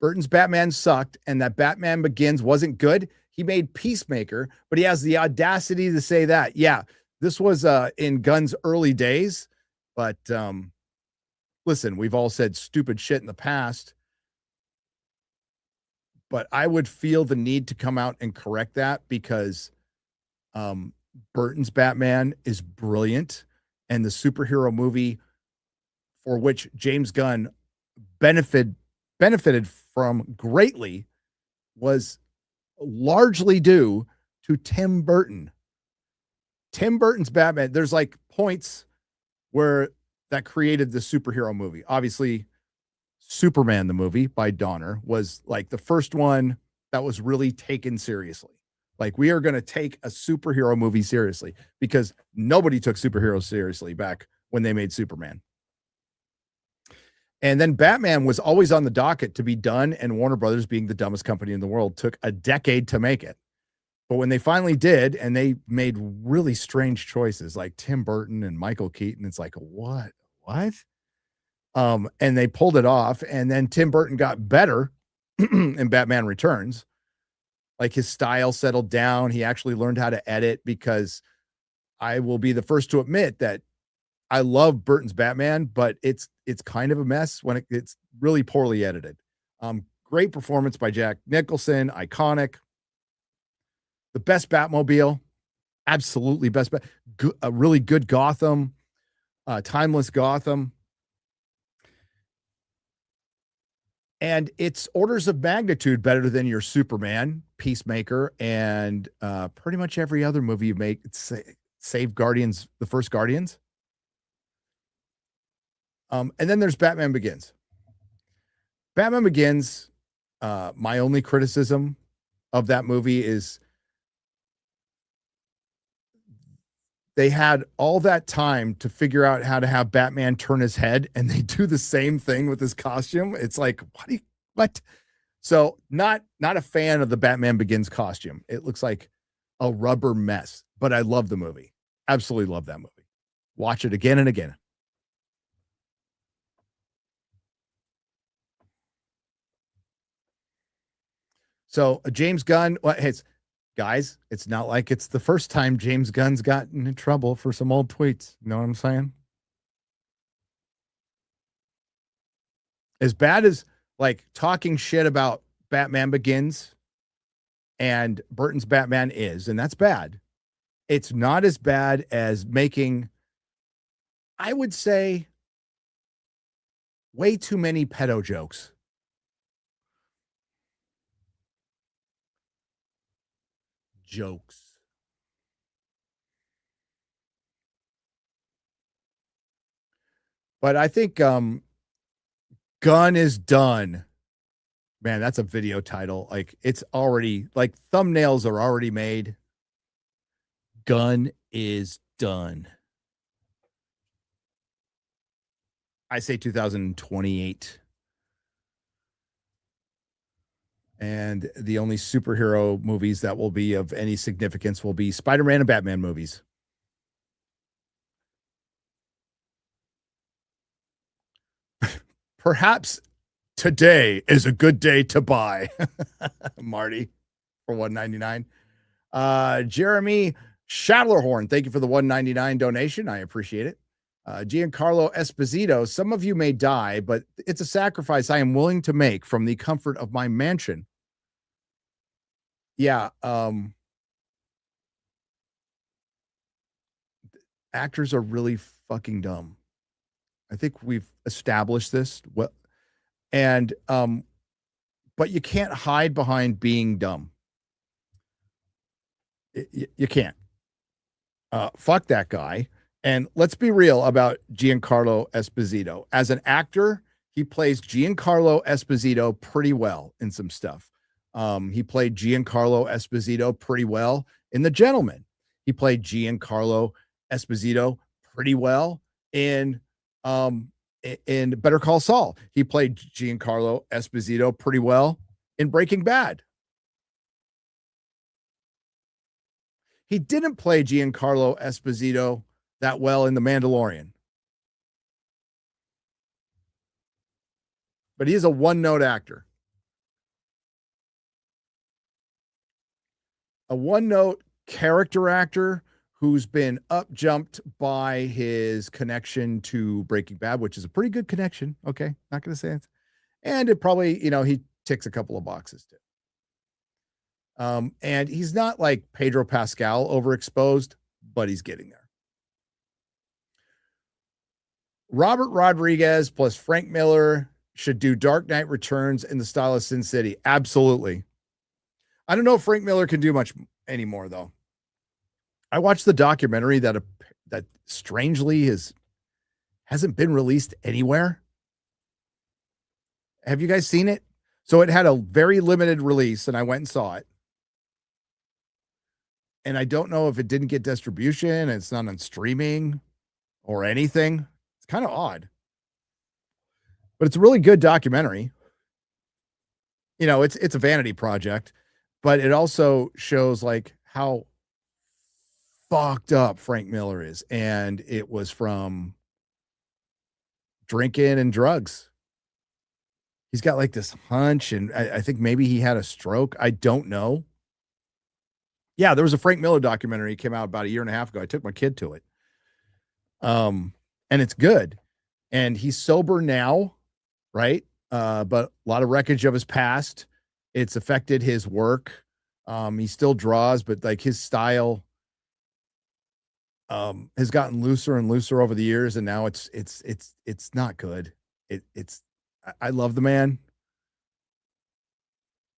Burton's Batman sucked, and that Batman Begins wasn't good. He made Peacemaker, but he has the audacity to say that. Yeah, this was in Gunn's early days, but listen, we've all said stupid shit in the past. But I would feel the need to come out and correct that because Burton's Batman is brilliant, and the superhero movie for which James Gunn benefited from greatly was largely due to Tim Burton. Tim Burton's Batman, there's like points where that created the superhero movie. Obviously, Superman, the movie by Donner, was like the first one that was really taken seriously. Like, we are going to take a superhero movie seriously because nobody took superheroes seriously back when they made Superman. And then Batman was always on the docket to be done, and Warner Brothers, being the dumbest company in the world, took a decade to make it. But when they finally did, and they made really strange choices like Tim Burton and Michael Keaton, it's like, what? And they pulled it off, and then Tim Burton got better in Batman Returns. Like, his style settled down. He actually learned how to edit, because I will be the first to admit that I love Burton's Batman, but it's kind of a mess when it's really poorly edited. Great performance by Jack Nicholson, iconic. The best Batmobile, absolutely best. A really good Gotham, timeless Gotham. And it's orders of magnitude better than your Superman, Peacemaker, and pretty much every other movie you make. Save Guardians, the first Guardians. And then there's Batman Begins. Batman Begins, my only criticism of that movie is they had all that time to figure out how to have Batman turn his head, and they do the same thing with his costume. It's like, what? So not a fan of the Batman Begins costume. It looks like a rubber mess, but I love the movie. Absolutely love that movie. Watch it again and again. So James Gunn, guys, it's not like it's the first time James Gunn's gotten in trouble for some old tweets. You know what I'm saying? As bad as like talking shit about Batman Begins and Burton's Batman is, and that's bad. It's not as bad as making, I would say, way too many pedo jokes. But I think Gun is done. Man, that's a video title. Like, it's already, like, thumbnails are already made. Gun is done. I say 2028. And the only superhero movies that will be of any significance will be Spider-Man and Batman movies. Perhaps today is a good day to buy. Marty for $1.99. Jeremy Shadlerhorn, thank you for the $1.99 donation. I appreciate it. Giancarlo Esposito, some of you may die, but it's a sacrifice I am willing to make from the comfort of my mansion. Yeah, actors are really fucking dumb. I think we've established this. Well, and but you can't hide behind being dumb. You can't. Fuck that guy. And let's be real about Giancarlo Esposito. As an actor, he plays Giancarlo Esposito pretty well in some stuff. He played Giancarlo Esposito pretty well in The Gentleman. He played Giancarlo Esposito pretty well in Better Call Saul. He played Giancarlo Esposito pretty well in Breaking Bad. He didn't play Giancarlo Esposito that well in The Mandalorian. But he is a one-note actor. A one-note character actor who's been up-jumped by his connection to Breaking Bad, which is a pretty good connection. Okay, not going to say it. And it probably, he ticks a couple of boxes too. And he's not like Pedro Pascal overexposed, but he's getting there. Robert Rodriguez plus Frank Miller should do Dark Knight Returns in the style of Sin City. Absolutely. I don't know if Frank Miller can do much anymore, though. I watched the documentary that strangely hasn't been released anywhere. Have you guys seen it? So it had a very limited release, and I went and saw it. And I don't know if it didn't get distribution and it's not on streaming or anything. It's kind of odd. But it's a really good documentary. It's a vanity project, but it also shows like how fucked up Frank Miller is. And it was from drinking and drugs. He's got like this hunch, and I think maybe he had a stroke. I don't know. Yeah, there was a Frank Miller documentary. It came out about a year and a half ago. I took my kid to it. And it's good. And he's sober now, right? But a lot of wreckage of his past. It's affected his work. He still draws, but like his style has gotten looser and looser over the years, and now it's not good. I love the man.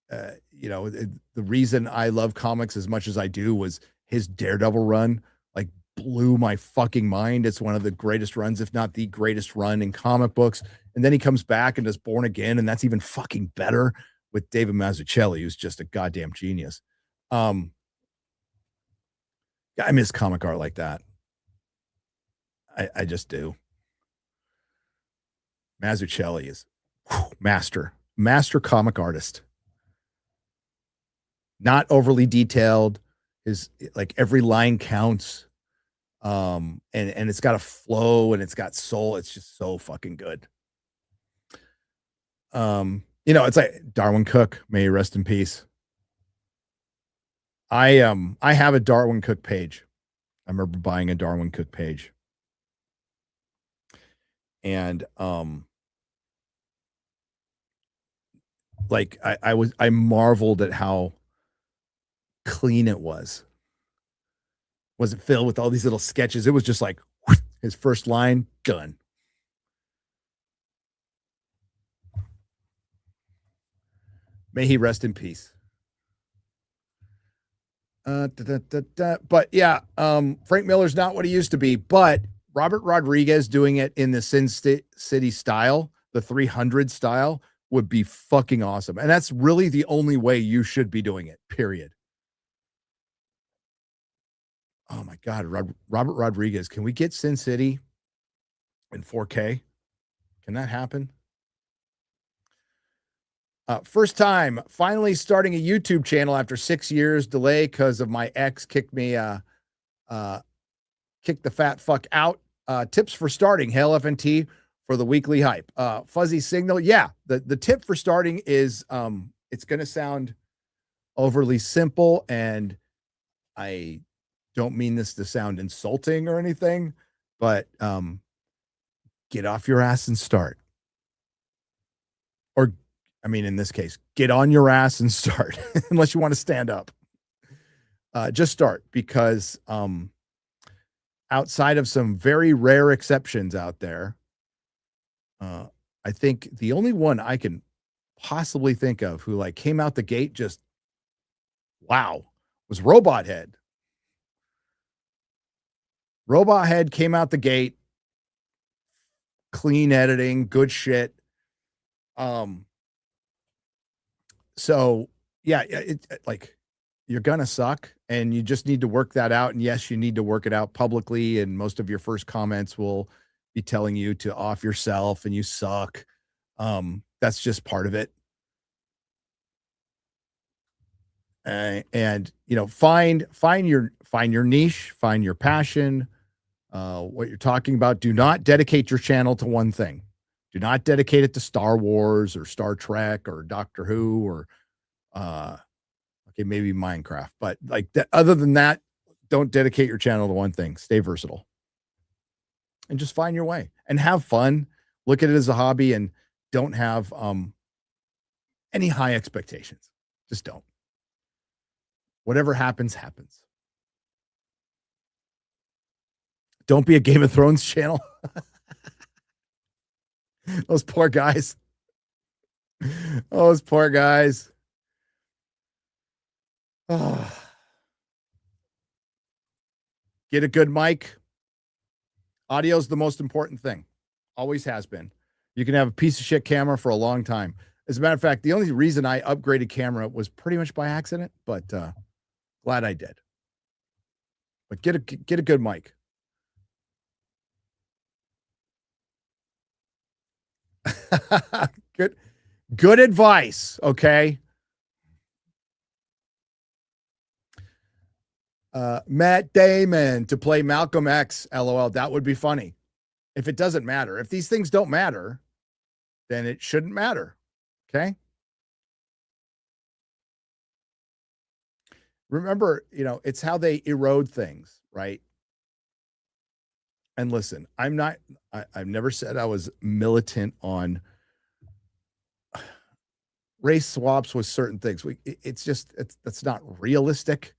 The reason I love comics as much as I do was his Daredevil run, like blew my fucking mind. It's one of the greatest runs, if not the greatest run in comic books. And then he comes back and does Born Again, and that's even fucking better with David Mazzucchelli, who's just a goddamn genius. I miss comic art like that. I just do. Mazzucchelli is master comic artist. Not overly detailed. His like every line counts. And it's got a flow and it's got soul. It's just so fucking good. It's like Darwin Cook, may he rest in peace. I have a Darwin Cook page. I remember buying a Darwin Cook page. And like I marveled at how clean it was. Wasn't filled with all these little sketches. It was just like his first line done. May he rest in peace. But yeah, Frank Miller's not what he used to be, but Robert Rodriguez doing it in the Sin City style, the 300 style, would be fucking awesome. And that's really the only way you should be doing it, period. Oh my God, Robert Rodriguez. Can we get Sin City in 4K? Can that happen? First time finally starting a YouTube channel after 6 years delay because of my ex kicked the fat fuck out. Tips for starting. Hail FNT for the weekly hype. Fuzzy signal. Yeah. The tip for starting is it's going to sound overly simple, and I don't mean this to sound insulting or anything, but get off your ass and start. Or, I mean, in this case, get on your ass and start, unless you want to stand up. Just start, because outside of some very rare exceptions out there, I think the only one I can possibly think of who like came out the gate just wow was Robot Head. Robot Head came out the gate, clean editing, good shit. So yeah, like you're gonna suck, and you just need to work that out. And yes, you need to work it out publicly. And most of your first comments will be telling you to off yourself and you suck. That's just part of it. And you know, find your niche, find your passion, what you're talking about. Do not dedicate your channel to one thing. Do not dedicate it to Star Wars or Star Trek or Doctor Who or okay, maybe Minecraft, but like other than that, don't dedicate your channel to one thing. Stay versatile and just find your way and have fun. Look at it as a hobby and don't have any high expectations. Just don't. Whatever happens, happens. Don't be a Game of Thrones channel. Those poor guys. Those poor guys. Oh. Get a good mic. Audio is the most important thing. Always has been. You can have a piece of shit camera for a long time. As a matter of fact, the only reason I upgraded camera was pretty much by accident, but glad I did. But get a good mic. Good advice, okay? Matt Damon to play Malcolm X, LOL. That would be funny. If it doesn't matter. If these things don't matter, then it shouldn't matter. Okay? Remember, you know, it's how they erode things, right? And listen, I've never said I was militant on race swaps with certain things. That's not realistic.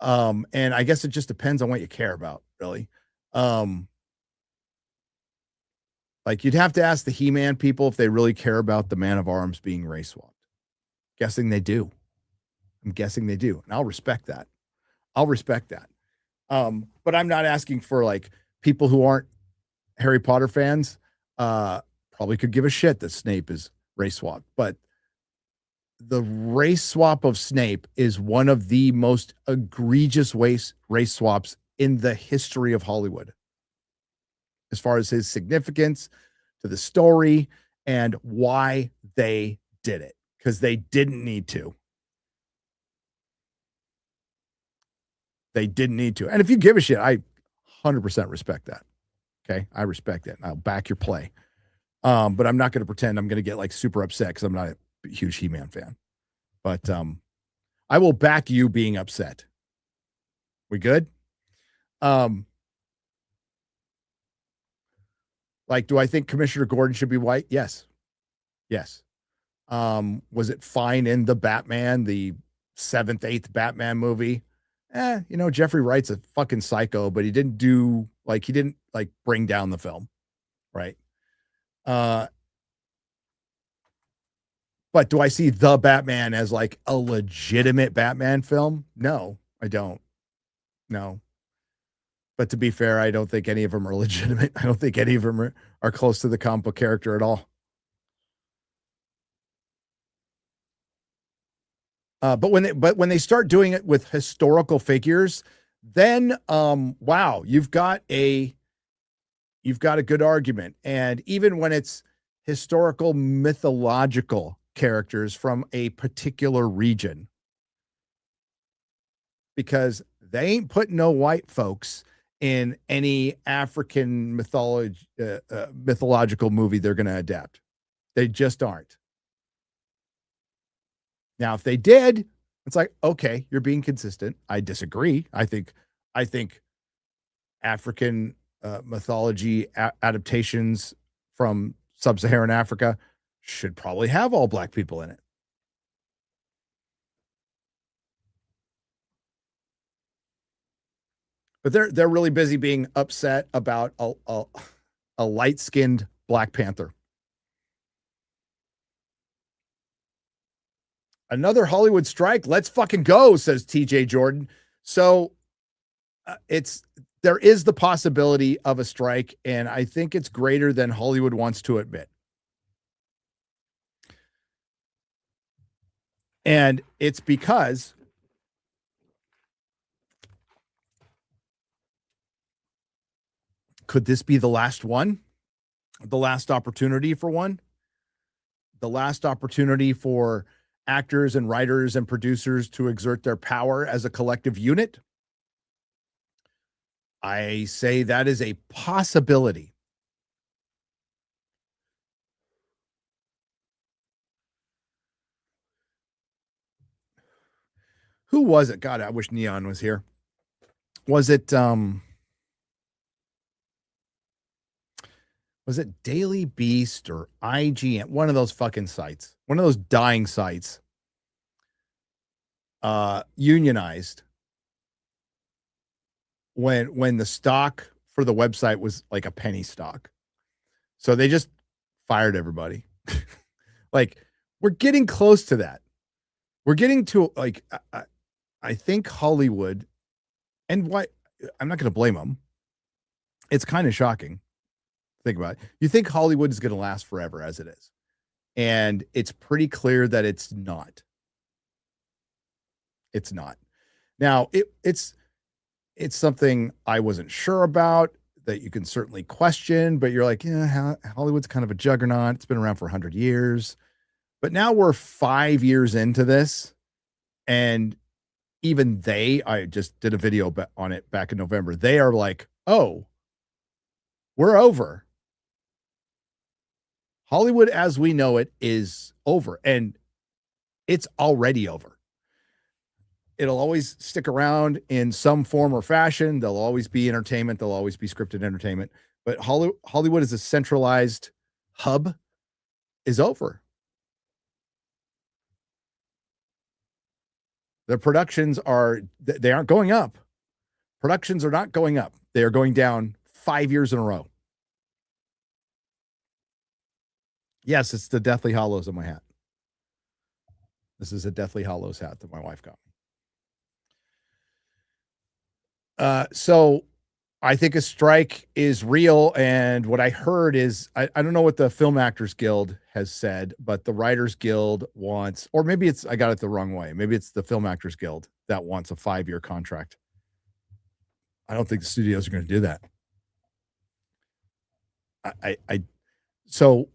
And I guess it just depends on what you care about, really. Like you'd have to ask the He-Man people if they really care about the Man of Arms being race swapped. Guessing they do. I'm guessing they do. And I'll respect that. But I'm not asking for like people who aren't Harry Potter fans, probably could give a shit that Snape is race swapped. But the race swap of Snape is one of the most egregious race swaps in the history of Hollywood, as far as his significance to the story and why they did it, because they didn't need to. They didn't need to. And if you give a shit, I 100% respect that. Okay. I respect it. I'll back your play. But I'm not going to pretend I'm going to get like super upset because I'm not a huge He-Man fan. But I will back you being upset. We good? Like, do I think Commissioner Gordon should be white? Yes. Yes. Was it fine in the Batman, the 7th, 8th Batman movie? You know, Jeffrey Wright's a fucking psycho, but he didn't bring down the film. Right. But do I see the Batman as like a legitimate Batman film? No, I don't. No. But to be fair, I don't think any of them are legitimate. I don't think any of them are close to the comic book character at all. But when they start doing it with historical figures, then wow, you've got a good argument. And even when it's historical mythological characters from a particular region, because they ain't putting no white folks in any African mythological movie they're going to adapt. They just aren't. Now, if they did, it's like, okay, you're being consistent. I disagree. I think African mythology adaptations from sub-Saharan Africa should probably have all black people in it. But they're really busy being upset about a light-skinned Black Panther. Another Hollywood strike. Let's fucking go, says TJ Jordan. So there is the possibility of a strike, and I think it's greater than Hollywood wants to admit. And it's because could this be the last one? The last opportunity for one? The last opportunity for actors and writers and producers to exert their power as a collective unit? I say that is a possibility. Who was it? God, I wish Neon was here. Was it Daily Beast or IGN? One of those fucking sites. One of those dying sites. Unionized when the stock for the website was like a penny stock. So they just fired everybody. Like, we're getting close to that. We're getting to, like, I think Hollywood, and why I'm not going to blame them. It's kind of shocking. Think about it. You think Hollywood is going to last forever as it is. And it's pretty clear that it's not. It's not. Now, it's something I wasn't sure about that you can certainly question, but you're like, yeah, Hollywood's kind of a juggernaut. It's been around for 100 years. But now we're 5 years into this, and even I just did a video on it back in November. They are like, oh, we're over. Hollywood as we know it is over, and it's already over. It'll always stick around in some form or fashion. There'll always be entertainment. There'll always be scripted entertainment. But Hollywood as a centralized hub is over. The productions they aren't going up. Productions are not going up. They are going down 5 years in a row. Yes, it's the Deathly Hallows on my hat. This is a Deathly Hallows hat that my wife got me. So I think a strike is real. And what I heard is, I don't know what the Film Actors Guild has said, but the Writers Guild wants, or maybe I got it the wrong way. Maybe it's the Film Actors Guild that wants a 5-year contract. I don't think the studios are going to do that. So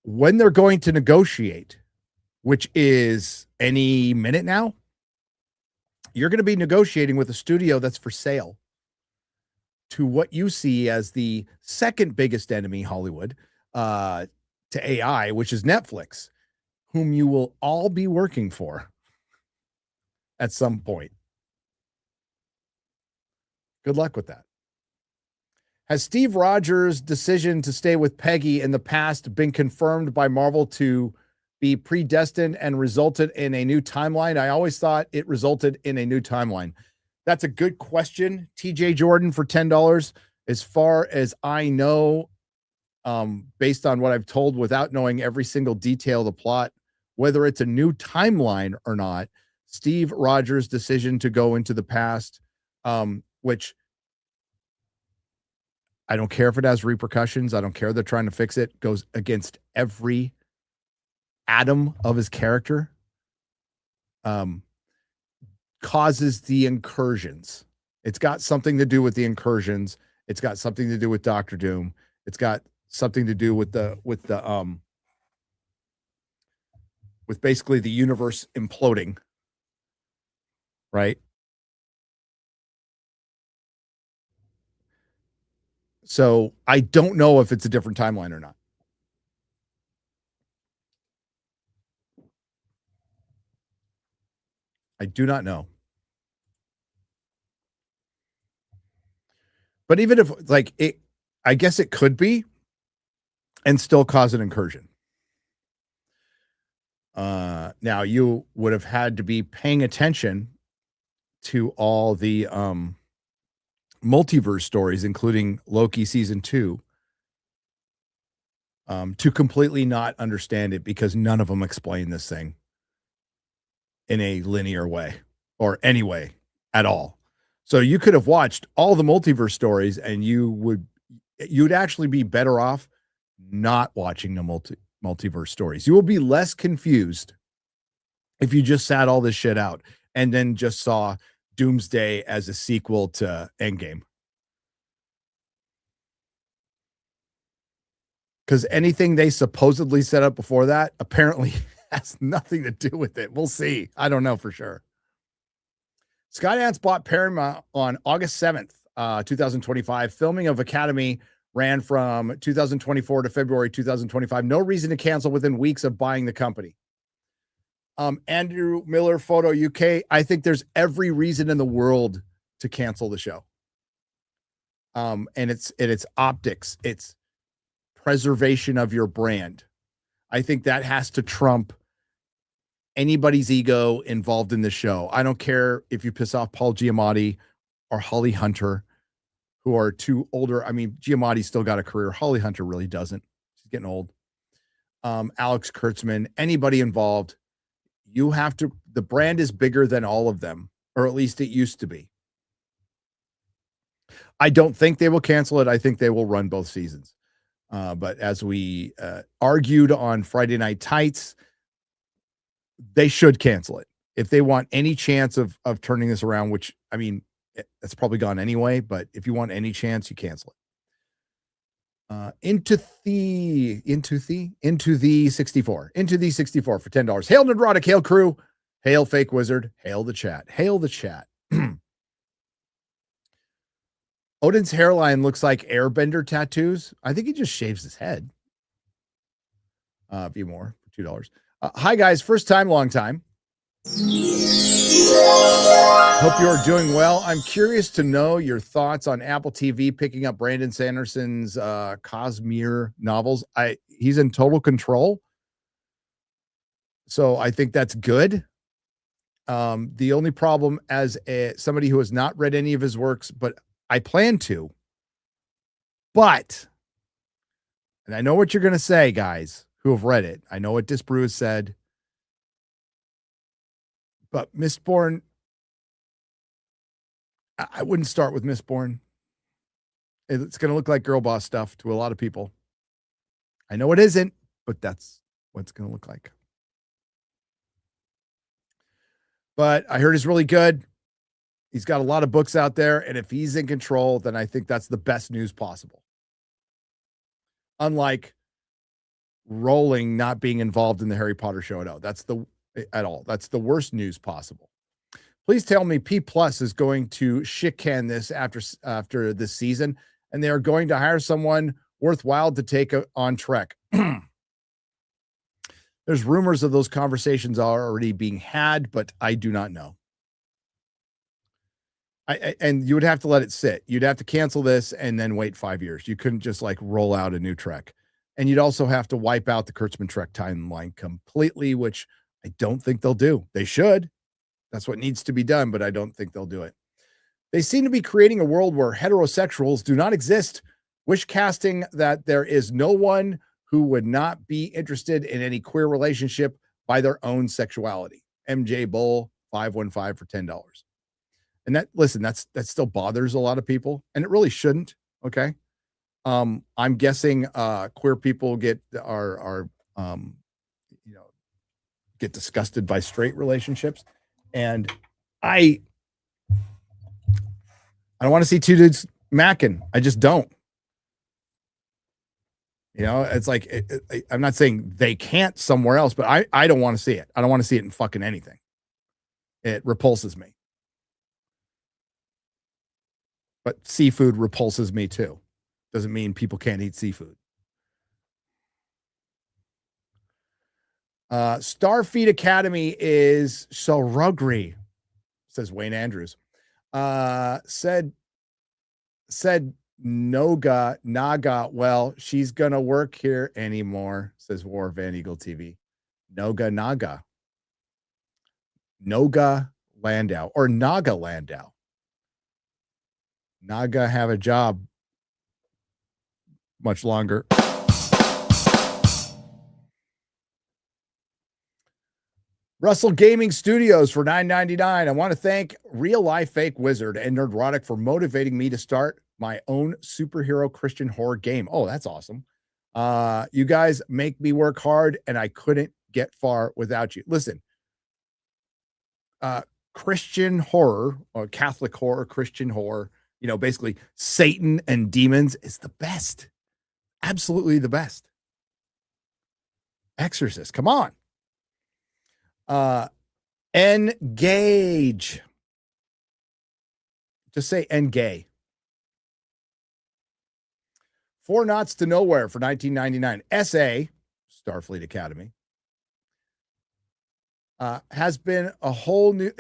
when they're going to negotiate, which is any minute now, you're going to be negotiating with a studio that's for sale to what you see as the second biggest enemy, Hollywood, to AI, which is Netflix, whom you will all be working for at some point. Good luck with that. Has Steve Rogers' decision to stay with Peggy in the past been confirmed by Marvel to be predestined and resulted in a new timeline? I always thought it resulted in a new timeline. That's a good question, TJ Jordan, for $10. As far as I know, based on what I've told without knowing every single detail of the plot, whether it's a new timeline or not, Steve Rogers' decision to go into the past, which I don't care if it has repercussions. I don't care they're trying to fix it. Goes against every atom of his character. Causes the incursions. It's got something to do with the incursions. It's got something to do with Doctor Doom. It's got something to do with basically the universe imploding, right? So I don't know if it's a different timeline or not. I do not know. But even if like it, I guess it could be and still cause an incursion. Now you would have had to be paying attention to all the multiverse stories, including Loki season 2, to completely not understand it, because none of them explain this thing in a linear way or any way at all. So you could have watched all the multiverse stories and you'd actually be better off not watching the multiverse stories. You will be less confused if you just sat all this shit out and then just saw Doomsday as a sequel to Endgame. Because anything they supposedly set up before that apparently has nothing to do with it. We'll see. I don't know for sure. Skydance bought Paramount on August 7th, 2025. Filming of Academy ran from 2024 to February 2025. No reason to cancel within weeks of buying the company. Andrew Miller, Photo UK. I think there's every reason in the world to cancel the show. And it's optics. It's preservation of your brand. I think that has to trump anybody's ego involved in the show. I don't care if you piss off Paul Giamatti or Holly Hunter, who are too older. I mean, Giamatti's still got a career. Holly Hunter really doesn't. She's getting old. Alex Kurtzman, anybody involved, you have to, the brand is bigger than all of them, or at least it used to be. I don't think they will cancel it. I think they will run both seasons. But as we argued on Friday Night Tights, they should cancel it if they want any chance of turning this around, which, I mean, it's probably gone anyway, but if you want any chance, you cancel it. Into the 64 for $10. Hail Nerdrotic, hail crew, hail fake wizard, hail the chat. Odin's hairline looks like airbender tattoos. I think he just shaves his head. A few more for $2. Hi guys, first time, long time. Hope you are doing well. I'm curious to know your thoughts on Apple TV picking up Brandon Sanderson's Cosmere novels. He's in total control, so I think that's good. The only problem, as somebody who has not read any of his works, but I plan to, and I know what you're going to say, guys who have read it. I know what Disbrew has said. But Mistborn, I wouldn't start with Mistborn. It's going to look like girl boss stuff to a lot of people. I know it isn't, but that's what it's going to look like. But I heard it's really good. He's got a lot of books out there, and if he's in control, then I think that's the best news possible. Unlike Rowling not being involved in the Harry Potter show at all. That's the worst news possible. Please tell me P Plus is going to shit can this after this season, and they are going to hire someone worthwhile to take on Trek. There's rumors of those conversations are already being had, but I do not know. And you would have to let it sit. You'd have to cancel this and then wait 5 years. You couldn't just like roll out a new Trek. And you'd also have to wipe out the Kurtzman Trek timeline completely, which I don't think they'll do. They should. That's what needs to be done, but I don't think they'll do it. They seem to be creating a world where heterosexuals do not exist, wish casting that there is no one who would not be interested in any queer relationship by their own sexuality. MJ Bull 515 for $10. And that still bothers a lot of people, and it really shouldn't. Okay. I'm guessing queer people get disgusted by straight relationships. And I don't want to see two dudes macking. I just don't. You know, it's like I'm not saying they can't somewhere else, but I don't want to see it. I don't want to see it in fucking anything. It repulses me. But seafood repulses me too. Doesn't mean people can't eat seafood. Starfleet Academy is so rugry, says Wayne Andrews. Said Noga Naga. Well, she's gonna work here anymore, says War Van Eagle TV. Noga Naga. Noga Landau or Naga Landau. Naga have a job much longer. Russell Gaming Studios for $9.99. I want to thank Real Life Fake Wizard and Nerdrotic for motivating me to start my own superhero Christian horror game. Oh, that's awesome. You guys make me work hard, and I couldn't get far without you. Listen, Christian horror or Catholic horror, Christian horror, you know, basically Satan and demons is the best. Absolutely the best. Exorcist, come on. Engage. Just say engage. 4 Knots to Nowhere for $19.99. SA, Starfleet Academy, has been a whole new.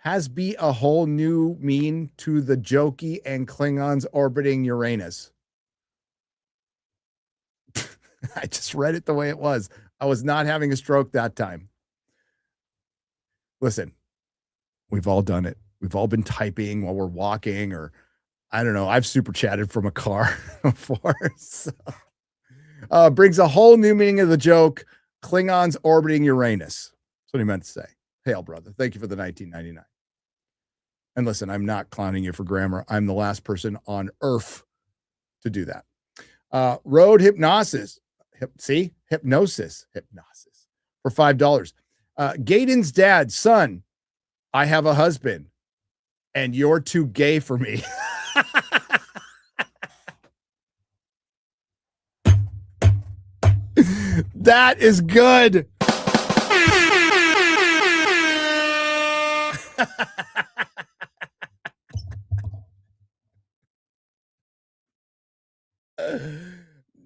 Has be a whole new mean to the jokey and Klingons orbiting Uranus. I just read it the way it was. I was not having a stroke that time. Listen, we've all done it. We've all been typing while we're walking, or I don't know. I've super chatted from a car before. So, brings a whole new meaning of the joke. Klingons orbiting Uranus. That's what he meant to say. Hail, brother. Thank you for the $19.99. And listen, I'm not clowning you for grammar. I'm the last person on earth to do that. Road Hypnosis. Hypnosis for $5. Gaydon's dad, son, I have a husband and you're too gay for me. That is good.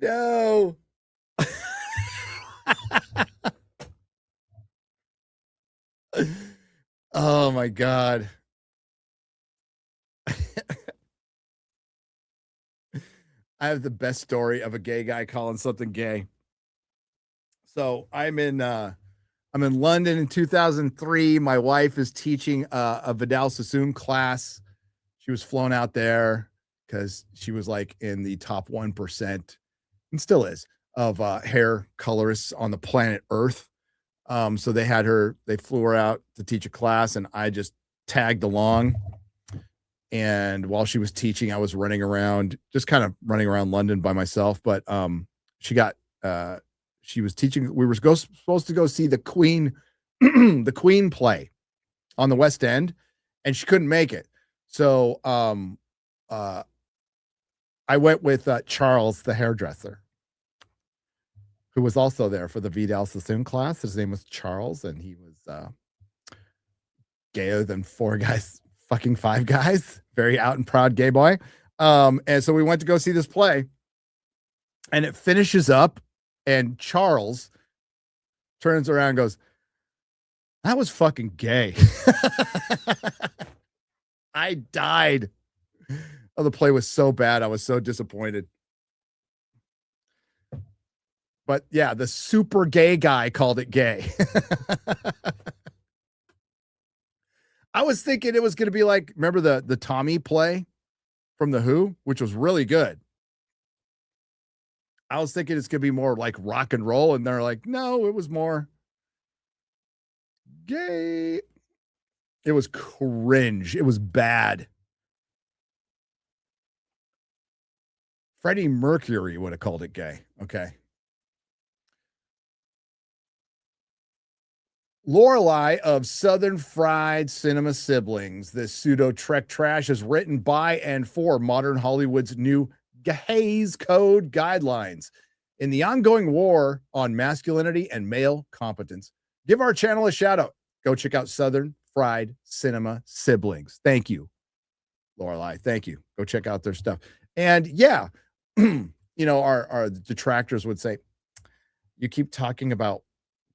No. Oh my God. I have the best story of a gay guy calling something gay. So I'm in London in 2003. My wife is teaching a Vidal Sassoon class. She was flown out there because she was like in the top 1% and still is of hair colorists on the planet Earth. So they flew her out to teach a class, and I just tagged along. And while she was teaching, I was running around, just kind of running around London by myself. But she was teaching. We were supposed to go see the Queen, the Queen play on the West End, and she couldn't make it. So I went with Charles, the hairdresser, who was also there for the Vidal Sassoon class. His name was Charles, and he was gayer than 4 guys, fucking 5 guys. Very out and proud gay boy. And so we went to go see this play, and it finishes up, and Charles turns around and goes, "That was fucking gay." I died. Oh, the play was so bad. I was so disappointed. But yeah, the super gay guy called it gay. I was thinking it was going to be like, remember the Tommy play from The Who, which was really good. I was thinking it's going to be more like rock and roll, and they're like, no, it was more gay. It was cringe. It was bad. Freddie Mercury would have called it gay. Okay. Lorelei of Southern Fried Cinema Siblings. This pseudo Trek trash is written by and for modern Hollywood's new Hays Code guidelines. In the ongoing war on masculinity and male competence, give our channel a shout out. Go check out Southern Fried Cinema Siblings. Thank you, Lorelei. Thank you. Go check out their stuff. And yeah, our detractors would say, you keep talking about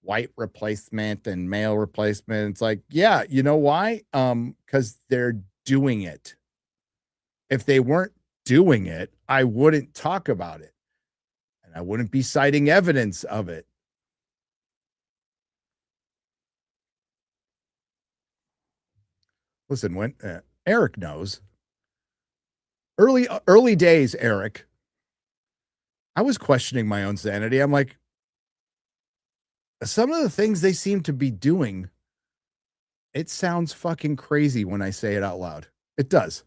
white replacement and male replacement. It's like, yeah, you know why? Because they're doing it. If they weren't doing it, I wouldn't talk about it. And I wouldn't be citing evidence of it. Listen, when Eric knows, early days, Eric, I was questioning my own sanity. I'm like, some of the things they seem to be doing, it sounds fucking crazy when I say it out loud. It does.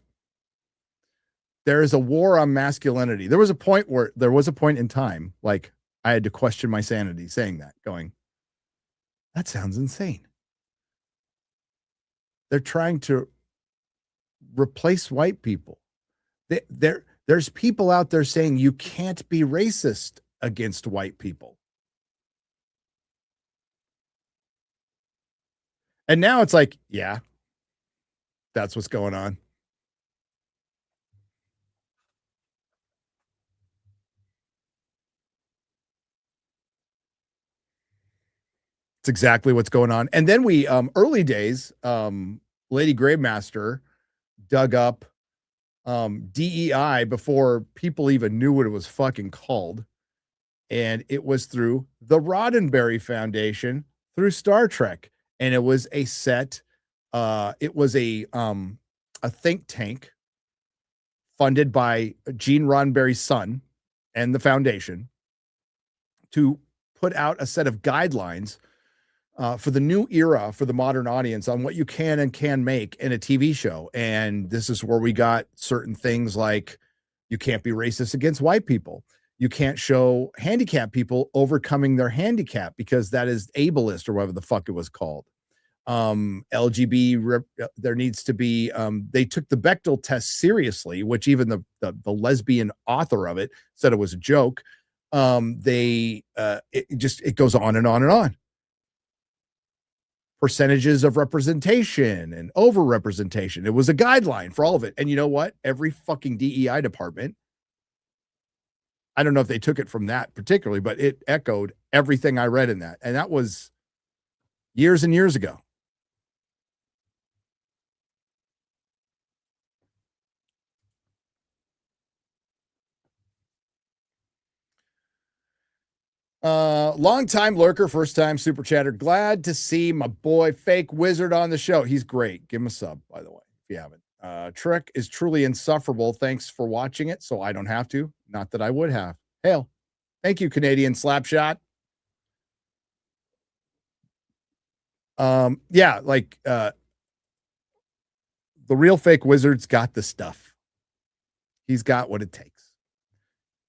There is a war on masculinity. There was a point in time, like I had to question my sanity saying that, going, that sounds insane. They're trying to replace white people. There's people out there saying you can't be racist against white people. And now it's like, yeah, that's what's going on. It's exactly what's going on. And then we, early days, Lady Gravemaster dug up DEI before people even knew what it was fucking called. And it was through the Roddenberry Foundation through Star Trek. And it was a think tank funded by Gene Roddenberry's son and the foundation to put out a set of guidelines for the new era for the modern audience on what you can and can make in a TV show. And this is where we got certain things like you can't be racist against white people. You can't show handicapped people overcoming their handicap because that is ableist or whatever the fuck it was called. LGBT, there needs to be, they took the Bechdel test seriously, which even the lesbian author of it said it was a joke. It goes on and on and on. Percentages of representation and overrepresentation. It was a guideline for all of it. And you know what? Every fucking DEI department, I don't know if they took it from that particularly, but it echoed everything I read in that. And that was years and years ago. Long time lurker, first time super chatter. Glad to see my boy Fake Wizard on the show. He's great. Give him a sub, by the way, if you haven't. Trek is truly insufferable. Thanks for watching it, so I don't have to. Not that I would have. Hail. Thank you, Canadian Slapshot. The real Fake Wizard's got the stuff. He's got what it takes.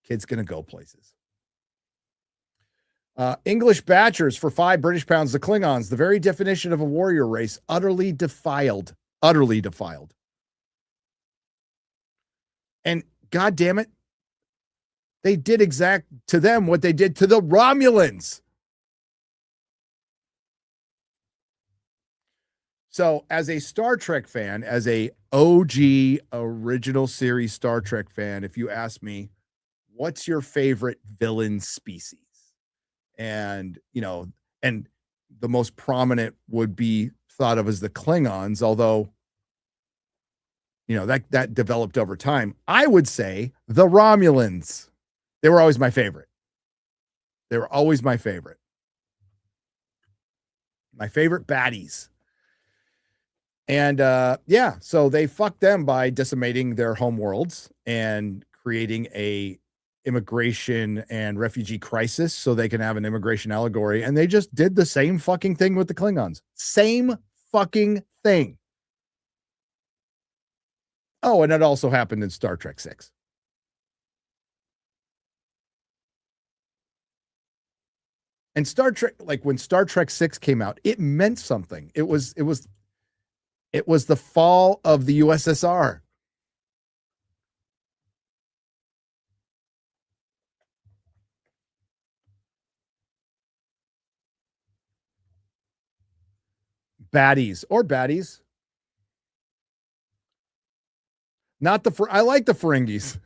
Kid's gonna go places. English Batchers for 5 British pounds. The Klingons, the very definition of a warrior race, utterly defiled. Utterly defiled. And God damn it, they did exact to them what they did to the Romulans. So as a Star Trek fan, as a OG original series Star Trek fan, if you ask me, what's your favorite villain species? And, and the most prominent would be thought of as the Klingons, although, that developed over time. I would say the Romulans. They were always my favorite. My favorite baddies. And so they fucked them by decimating their home worlds and creating a immigration and refugee crisis so they can have an immigration allegory. And they just did the same fucking thing with the Klingons. Same fucking thing. Oh, and it also happened in Star Trek 6. And Star Trek, like when Star Trek 6 came out, it meant something. It was the fall of the USSR. Baddies. Not the I like the Ferengis.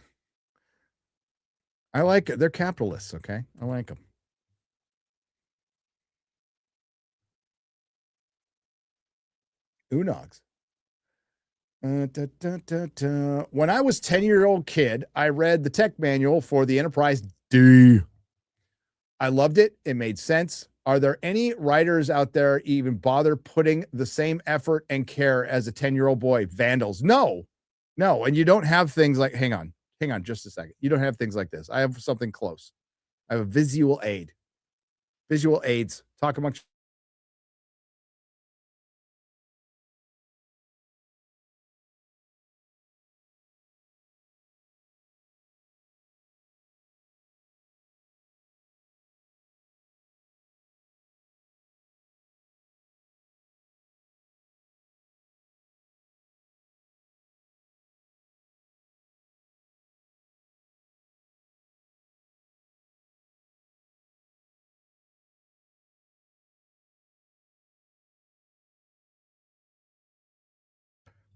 I like it. They're capitalists, okay? I like them. Unogs. When I was 10-year-old kid, I read the tech manual for the Enterprise D. I loved it. It made sense. Are there any writers out there even bother putting the same effort and care as a 10-year-old boy? Vandals. No. And you don't have things like, hang on just a second. You don't have things like this. I have something close. I have a visual aid. Visual aids. Talk amongst.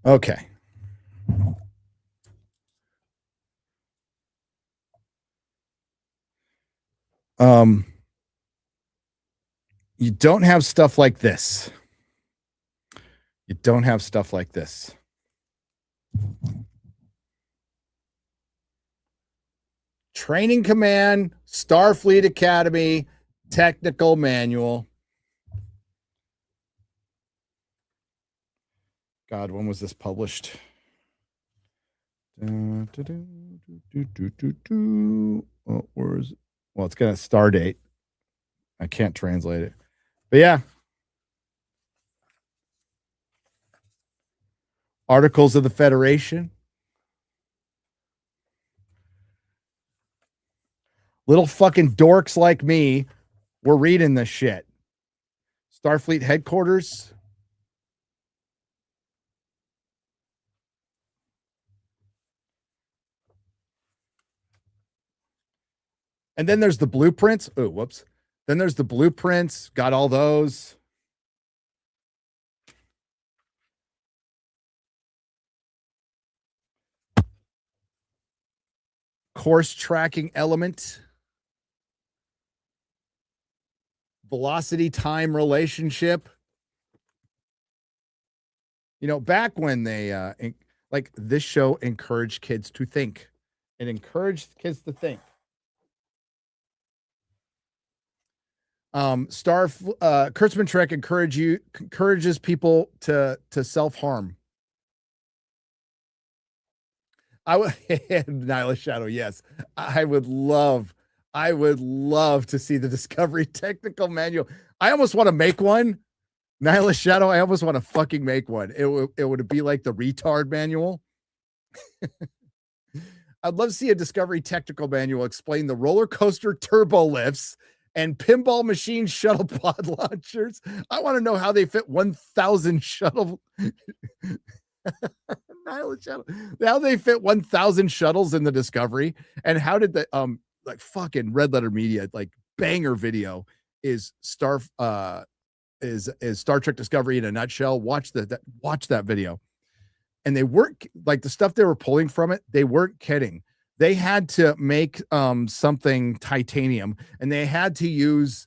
Okay. You don't have stuff like this. Training Command, Starfleet Academy, Technical Manual. God, when was this published? Oh, where is it? Well, it's got a star date. I can't translate it. But yeah. Articles of the Federation. Little fucking dorks like me were reading this shit. Starfleet headquarters. And then there's the blueprints. Oh, whoops. Then there's the blueprints. Got all those. Course tracking element. Velocity time relationship. You know, back when they like this show encouraged kids to think. It encouraged kids to think. Kurtzman Trek encourages people to self-harm. I would Nyla Shadow, yes. I would love to see the Discovery technical manual. I almost want to make one. Nyla Shadow, I almost want to fucking make one. It would be like the retard manual. I'd love to see a Discovery technical manual explain the roller coaster turbo lifts and pinball machine shuttle pod launchers. I want to know how they fit 1,000 shuttle. How they fit 1,000 shuttles in the Discovery, and how did the like fucking Red Letter Media like banger video is Star Trek Discovery in a nutshell. Watch that video. And they weren't like the stuff they were pulling from it. They weren't kidding. They had to make something titanium, and they had to use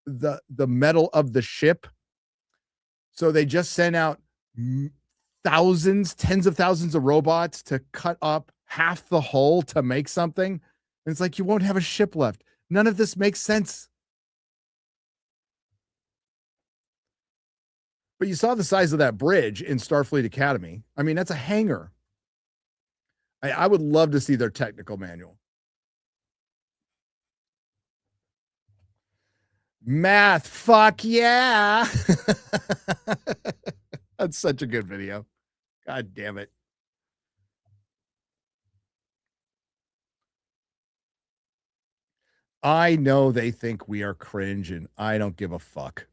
the metal of the ship. So they just sent out tens of thousands of robots to cut up half the hull to make something. And it's like, you won't have a ship left. None of this makes sense. But you saw the size of that bridge in Starfleet Academy. I mean, that's a hangar. I would love to see their technical manual. Math, fuck yeah. That's such a good video. God damn it. I know they think we are cringe, and I don't give a fuck.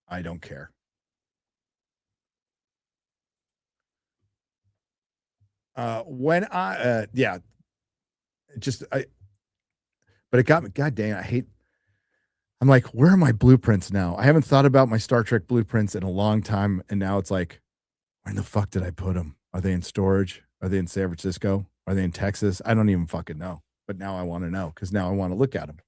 I don't care. When I yeah, just I but it got me. God dang, I hate. I'm like, where are my blueprints now? I haven't thought about my Star Trek blueprints in a long time, and now it's like, where in the fuck did I put them? Are they in storage? Are they in San Francisco? Are they in Texas? I don't even fucking know. But now I want to know because now I want to look at them.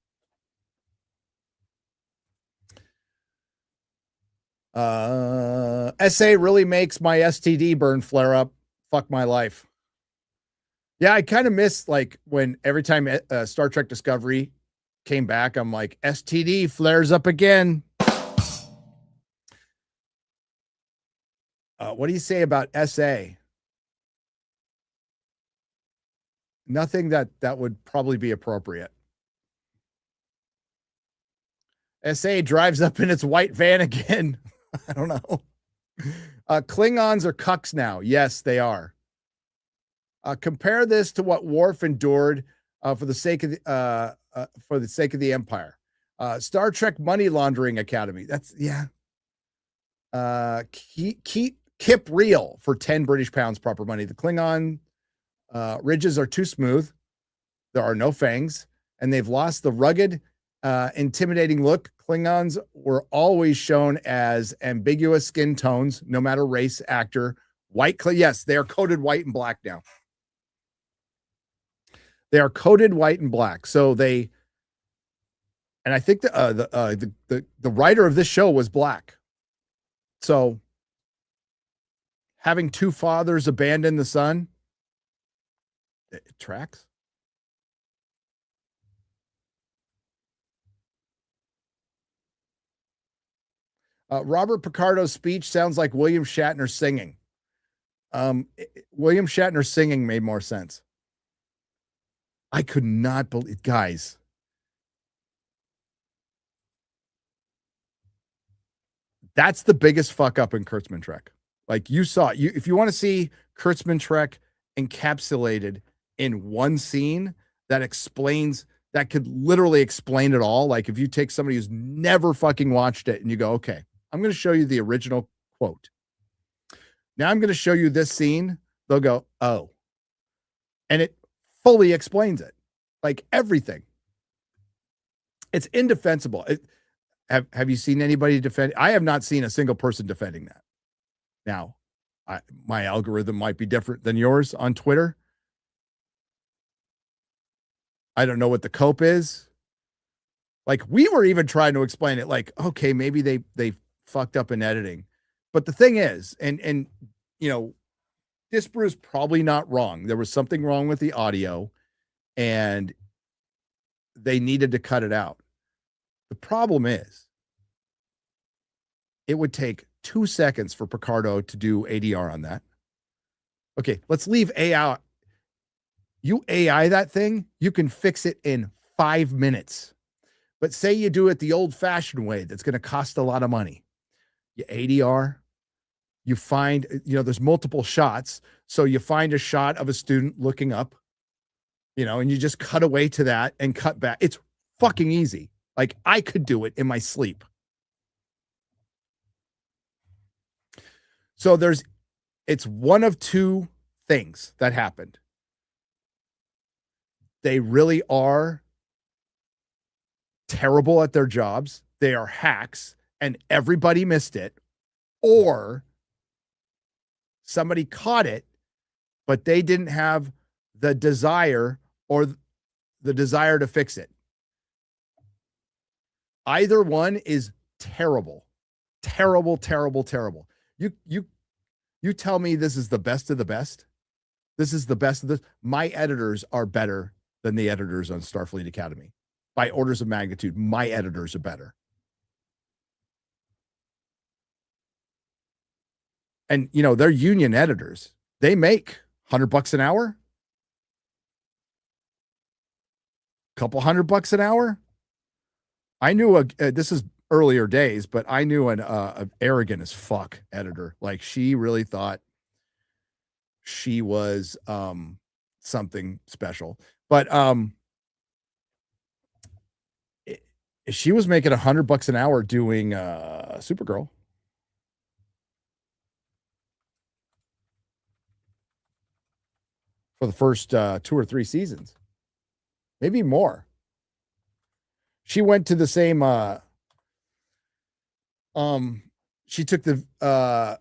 SA really makes my STD burn flare up. Fuck my life. Yeah, I kind of miss like when every time Star Trek Discovery came back, I'm like, STD flares up again. What do you say about SA? Nothing that would probably be appropriate. SA drives up in its white van again. I don't know. Klingons are cucks now. Yes, they are. Compare this to what Worf endured for the sake of the Empire. Star Trek Money Laundering Academy. That's yeah. Kip real for 10 British pounds proper money. The Klingon ridges are too smooth. There are no fangs, and they've lost the rugged, intimidating look. Klingons were always shown as ambiguous skin tones, no matter race, actor. Yes, they are coded white and black now. They are coded white and black. So they, and I think the writer of this show was black. So having two fathers abandon the son, it tracks. Robert Picardo's speech sounds like William Shatner singing. William Shatner singing made more sense. I could not believe, guys. That's the biggest fuck up in Kurtzman Trek. Like you saw, if you want to see Kurtzman Trek encapsulated in one scene that explains, that could literally explain it all. Like if you take somebody who's never fucking watched it and you go, okay, I'm going to show you the original quote. Now I'm going to show you this scene. They'll go, oh. And it fully explains it. Like everything. It's indefensible. Have you seen anybody defend? I have not seen a single person defending that. Now, my algorithm might be different than yours on Twitter. I don't know what the cope is. Like we were even trying to explain it. Like, okay, maybe they fucked up in editing, but the thing is, and you know, Disbrew is probably not wrong. There was something wrong with the audio, and they needed to cut it out. The problem is, it would take 2 seconds for Picardo to do ADR on that. Okay, let's leave AI. You AI that thing, you can fix it in 5 minutes. But say you do it the old-fashioned way, that's going to cost a lot of money. You ADR, you find, there's multiple shots. So you find a shot of a student looking up, and you just cut away to that and cut back. It's fucking easy. Like I could do it in my sleep. So it's one of two things that happened. They really are terrible at their jobs. They are hacks and everybody missed it. Or somebody caught it, but they didn't have the desire or the desire to fix it. Either one is terrible. Terrible, terrible, terrible. You tell me this is the best of the best. This is the best of this. My editors are better than the editors on Starfleet Academy. By orders of magnitude, my editors are better. And, they're union editors. They make $100 an hour. Couple $100 an hour. I knew this is earlier days, but I knew an arrogant as fuck editor. Like she really thought she was something special. But she was making $100 an hour doing Supergirl. For the first 2 or 3 seasons, maybe more. She went to the same she took the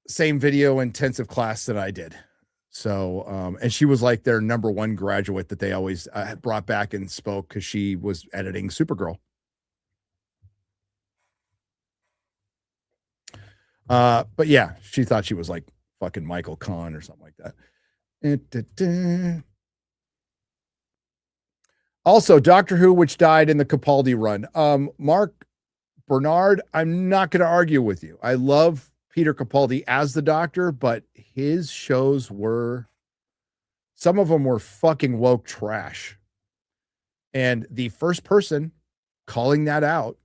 same video intensive class that I did. So and she was like their number one graduate that they always brought back and spoke because she was editing Supergirl. But yeah, she thought she was like fucking Michael Kahn or something like that. Also, Doctor Who, which died in the Capaldi run. Mark Bernard, I'm not going to argue with you. I love Peter Capaldi as the Doctor, but his shows were, some of them were fucking woke trash. And the first person calling that out,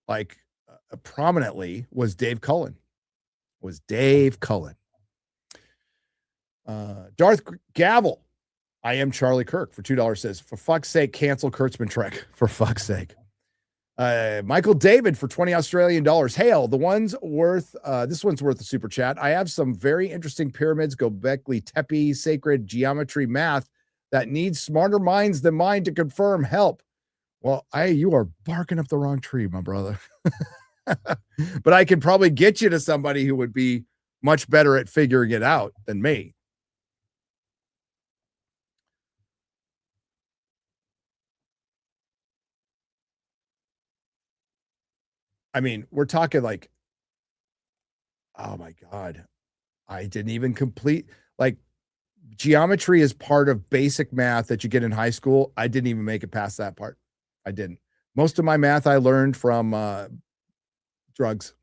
like prominently, was Dave Cullen. Darth Gavel, I am Charlie Kirk for $2 says, for fuck's sake, cancel Kurtzman Trek. For fuck's sake. Michael David for 20 Australian dollars. Hail, this one's worth a super chat. I have some very interesting pyramids, Gobekli Tepe, sacred geometry math that needs smarter minds than mine to confirm. Help. Well, you are barking up the wrong tree, my brother. But I could probably get you to somebody who would be much better at figuring it out than me. I mean, we're talking like, oh my God, I didn't even complete, like, geometry is part of basic math that you get in high school. I didn't even make it past that part. I didn't. Most of my math I learned from drugs.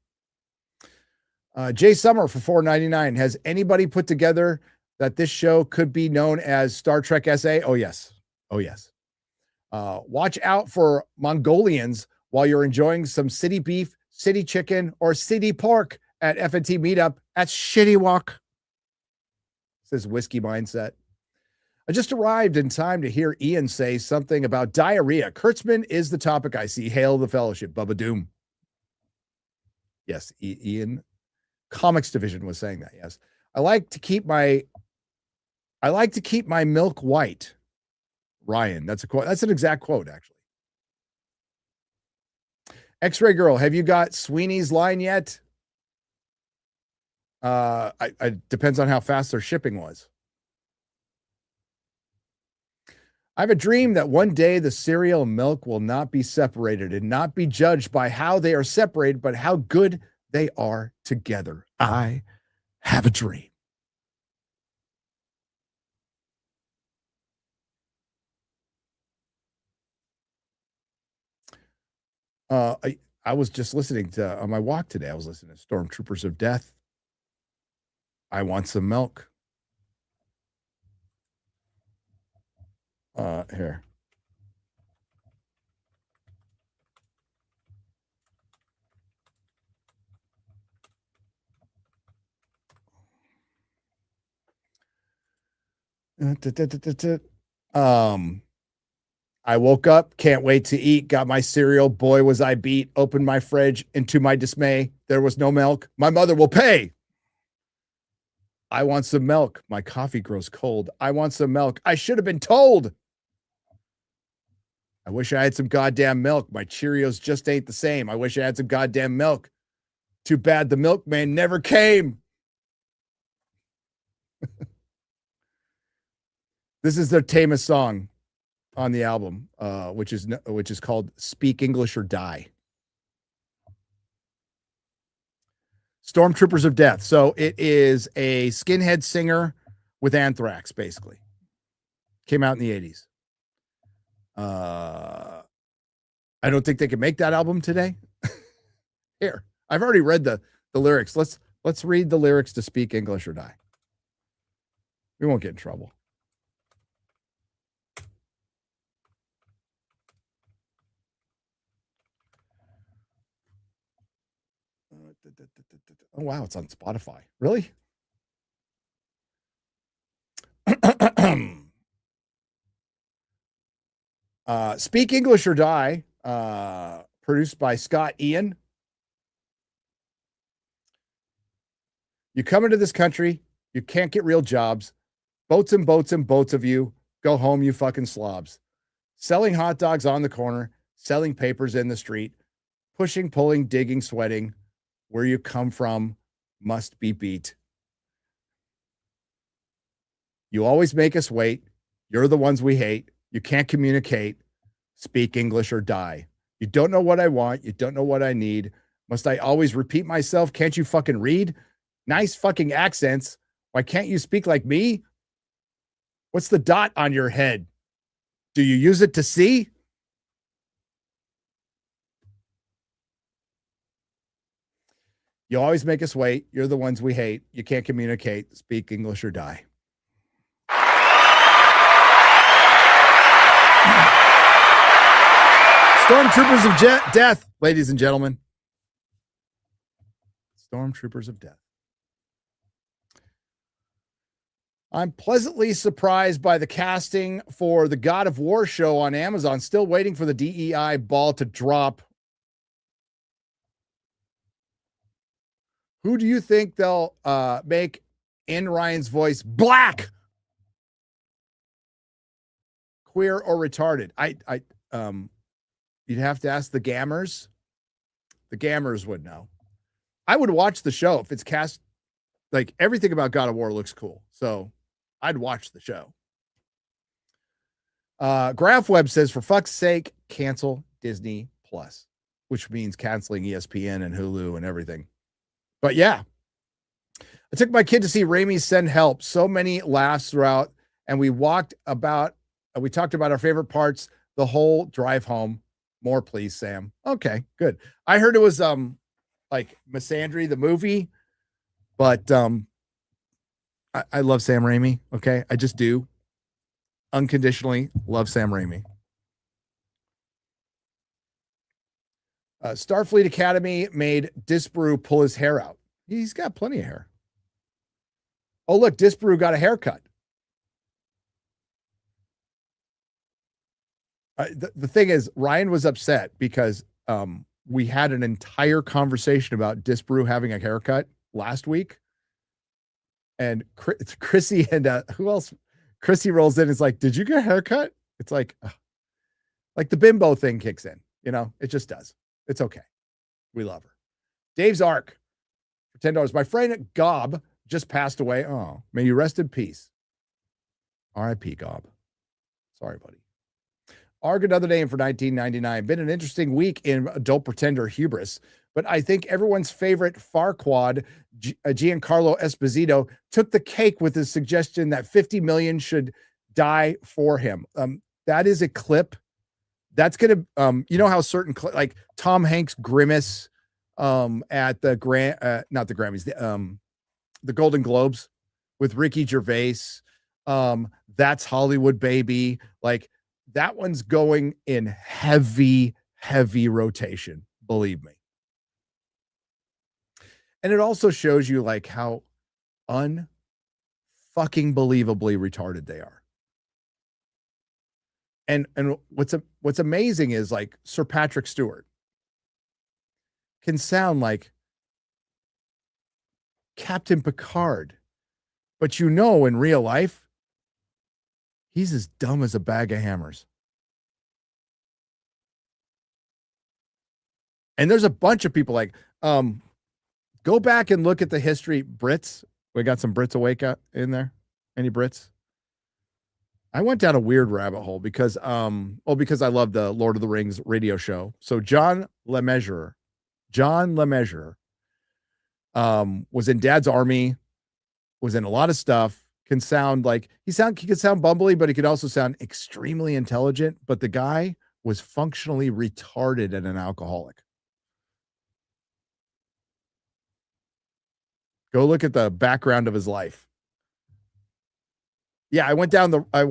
Jay Summer for $4.99. Has anybody put together that this show could be known as Star Trek SA? Oh, yes. Oh, yes. Watch out for Mongolians while you're enjoying some city beef, city chicken, or city pork at FNT Meetup at Shitty Walk. Says Whiskey Mindset. I just arrived in time to hear Ian say something about diarrhea. Kurtzman is the topic I see. Hail the fellowship. Bubba Doom. Yes, Ian. Comics Division was saying that. Yes. I like to keep my milk white. Ryan, that's a quote. That's an exact quote, actually. X-Ray Girl, have you got Sweeney's line yet? I depends on how fast their shipping was. I have a dream that one day the cereal and milk will not be separated and not be judged by how they are separated, but how good they are together. I have a dream. I was just listening to, on my walk today, I was listening to Stormtroopers of Death. I want some milk. Here. I woke up, can't wait to eat, got my cereal. Boy, was I beat. Opened my fridge, and to my dismay, there was no milk. My mother will pay. I want some milk. My coffee grows cold. I want some milk. I should have been told. I wish I had some goddamn milk. My Cheerios just ain't the same. I wish I had some goddamn milk. Too bad the milkman never came. This is their tamest song on the album, which is called Speak English or Die. Stormtroopers of Death. So it is a skinhead singer with anthrax, basically. Came out in the 80s. I don't think they can make that album today. Here, I've already read the lyrics. Let's read the lyrics to Speak English or Die. We won't get in trouble. Oh, wow. It's on Spotify. Really? Speak English or Die produced by Scott Ian. You come into this country, you can't get real jobs. Boats and boats and boats of you. Go home, you fucking slobs. Selling hot dogs on the corner, selling papers in the street, pushing, pulling, digging, sweating. Where you come from must be beat. You always make us wait. You're the ones we hate. You can't communicate. Speak English or die. You don't know what I want. You don't know what I need. Must I always repeat myself? Can't you fucking read? Nice fucking accents. Why can't you speak like me? What's the dot on your head? Do you use it to see? You always make us wait. You're the ones we hate. You can't communicate. Speak English or die. Stormtroopers of Death, ladies and gentlemen. Stormtroopers of Death. I'm pleasantly surprised by the casting for the God of War show on Amazon. Still waiting for the DEI ball to drop. Who do you think they'll make in Ryan's voice black, queer, or retarded? You'd have to ask the Gammers. The Gammers would know. I would watch the show if it's cast. Like, everything about God of War looks cool, so I'd watch the show. GraphWeb says, for fuck's sake, cancel Disney Plus, which means canceling ESPN and Hulu and everything. But yeah, I took my kid to see Raimi's Send Help. So many laughs throughout, and we talked about our favorite parts the whole drive home. More, please, Sam. Okay, good. I heard it was like Misandry, the movie, but I love Sam Raimi. Okay, I just do. Unconditionally love Sam Raimi. Starfleet Academy made Disparu pull his hair out. He's got plenty of hair. Oh, look, Disparu got a haircut. The thing is, Ryan was upset because we had an entire conversation about Disparu having a haircut last week. And Chrissy and who else? Chrissy rolls in and is like, did you get a haircut? It's like the bimbo thing kicks in. You know, it just does. It's okay. We love her. Dave's Arc for $10. My friend Gob just passed away. Oh, may you rest in peace. R.I.P. Gob. Sorry, buddy. Arg, another name for 1999. Been an interesting week in adult pretender hubris, but I think everyone's favorite Farquaad, Giancarlo Esposito, took the cake with his suggestion that 50 million should die for him. That is a clip. That's going to, you know how certain, like Tom Hanks' grimace at the not the Grammys, the Golden Globes with Ricky Gervais. That's Hollywood, baby. Like, that one's going in heavy rotation, believe me. And it also shows you like how unfucking believably retarded they are. And what's amazing is like Sir Patrick Stewart can sound like Captain Picard, but you know in real life he's as dumb as a bag of hammers. And there's a bunch of people like, go back and look at the history. Brits, we got some Brits awake in there. Any Brits? I went down a weird rabbit hole because I love the Lord of the Rings radio show. So John LeMessurier was in Dad's Army, was in a lot of stuff. Can sound like he could sound bumbly, but he could also sound extremely intelligent. But the guy was functionally retarded and an alcoholic. Go look at the background of his life. Yeah, I went down I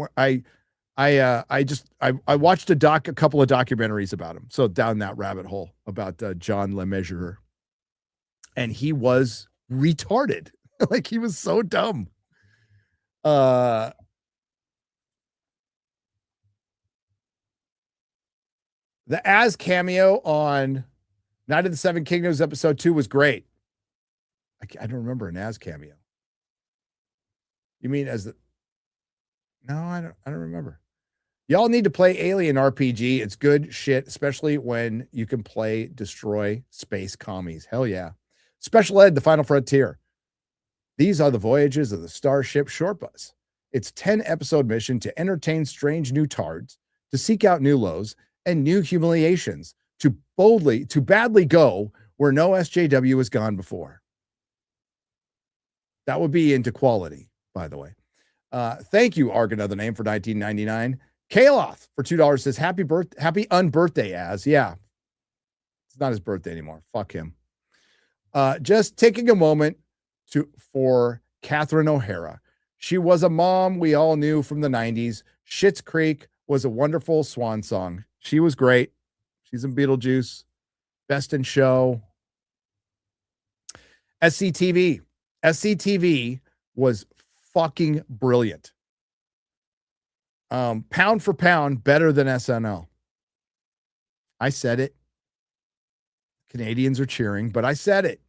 watched a couple of documentaries about him. So down that rabbit hole about John LeMessurier, and he was retarded. Like, he was so dumb. The Az cameo on Night of the Seven Kingdoms episode 2 was great. I don't remember an Az cameo. You mean as the? No, I don't remember. Y'all need to play Alien RPG. It's good shit, especially when you can play destroy space commies. Hell yeah. Special Ed, The Final Frontier. These are the voyages of the Starship Shortbus. It's 10-episode mission to entertain strange new tards, to seek out new lows and new humiliations, to badly go where no SJW has gone before. That would be into quality, by the way. Thank you, Arg, another name, for $19.99. Kaloth for $2 says, happy unbirthday, Az. Yeah. It's not his birthday anymore. Fuck him. Just taking a moment for Catherine O'Hara. She was a mom we all knew from the 90s. Schitt's Creek was a wonderful swan song. She was great. She's in Beetlejuice. Best in Show. SCTV. SCTV was fucking brilliant. Pound for pound, better than SNL. I said it. Canadians are cheering, but I said it.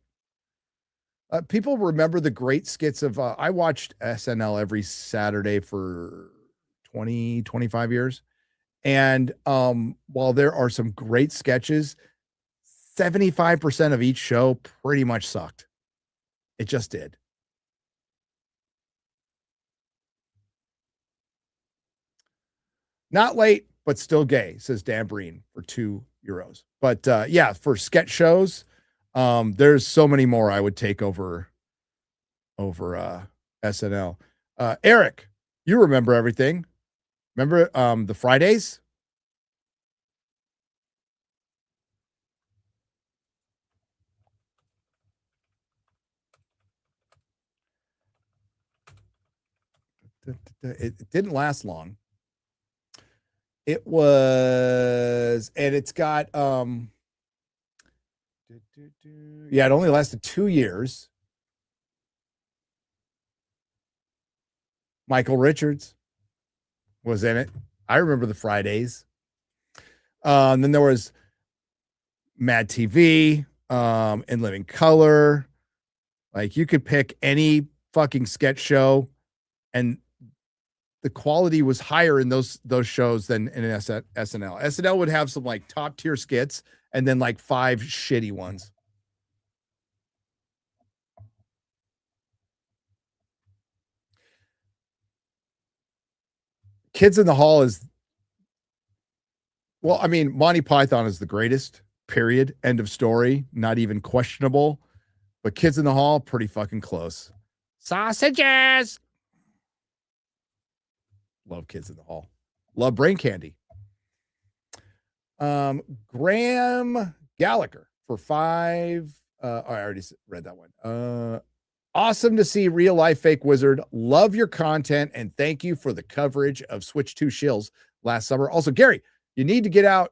People remember the great skits of, I watched SNL every Saturday for 20, 25 years. And while there are some great sketches, 75% of each show pretty much sucked. It just did. Not late, but still gay, says Dan Breen for €2. But yeah, for sketch shows, there's so many more I would take over SNL. Eric, you remember everything. Remember the Fridays? It didn't last long. It was, and it's got yeah, it only lasted 2 years. Michael Richards was in it. I remember the Fridays. And then there was Mad TV, In Living Color. Like, you could pick any fucking sketch show, and the quality was higher in those shows than in SNL. SNL would have some like top tier skits and then like 5 shitty ones. Kids in the Hall is, well, I mean, Monty Python is the greatest, period. End of story. Not even questionable. But Kids in the Hall, pretty fucking close. Sausages. Love Kids in the Hall. Love Brain Candy. Graham Gallagher for 5. I already read that one. Awesome to see Real Life Fake Wizard. Love your content, and thank you for the coverage of Switch 2 Shills last summer. Also, Gary, you need to get our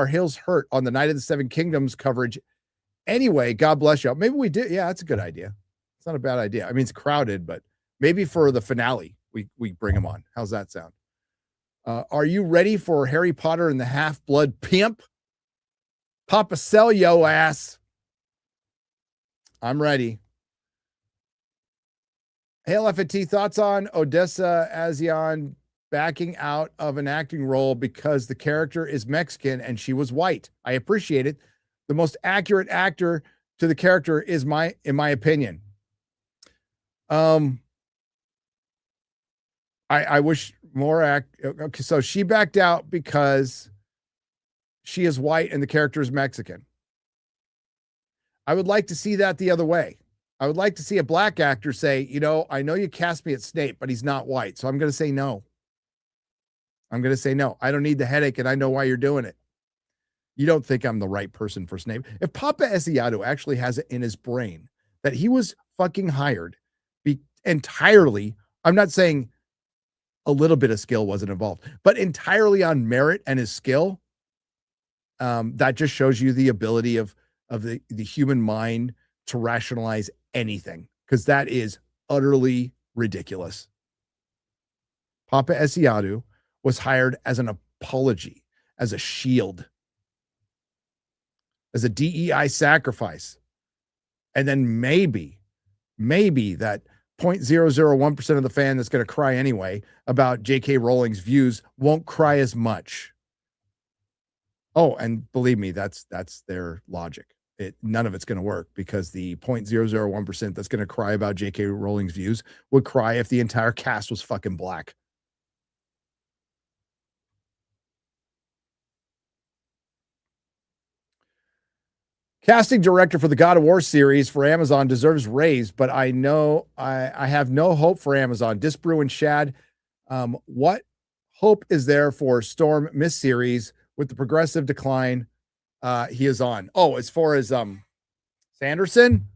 Hills Hurt on the Night of the Seven Kingdoms coverage. Anyway, God bless you. Maybe we did. Yeah, that's a good idea. It's not a bad idea. I mean, it's crowded, but maybe for the finale, we bring him on. How's that sound? Are you ready for Harry Potter and the Half-Blood Pimp? Papa sell yo ass. I'm ready. Hail FNT, thoughts on Odessa Azion backing out of an acting role because the character is Mexican and she was white. I appreciate it. The most accurate actor to the character is in my opinion. I wish more okay, so she backed out because she is white and the character is Mexican. I would like to see that the other way. I would like to see a black actor say, I know you cast me at Snape, but he's not white. So I'm going to say no. I don't need the headache, and I know why you're doing it. You don't think I'm the right person for Snape. If Papa Esiato actually has it in his brain that he was fucking hired entirely, I'm not saying a little bit of skill wasn't involved, but entirely on merit and his skill, that just shows you the ability of the human mind to rationalize anything, because that is utterly ridiculous. Papa Esiato was hired as an apology, as a shield, as a DEI sacrifice. And then maybe that 0.001% of the fan that's going to cry anyway about J.K. Rowling's views won't cry as much. Oh, and believe me, that's their logic. None of it's going to work because the 0.001% that's going to cry about J.K. Rowling's views would cry if the entire cast was fucking black. Casting director for the God of War series for Amazon deserves raise, but I know I have no hope for Amazon. Disbrew and Shad, what hope is there for Storm Mist series with the progressive decline he is on? Oh, as far as Sanderson,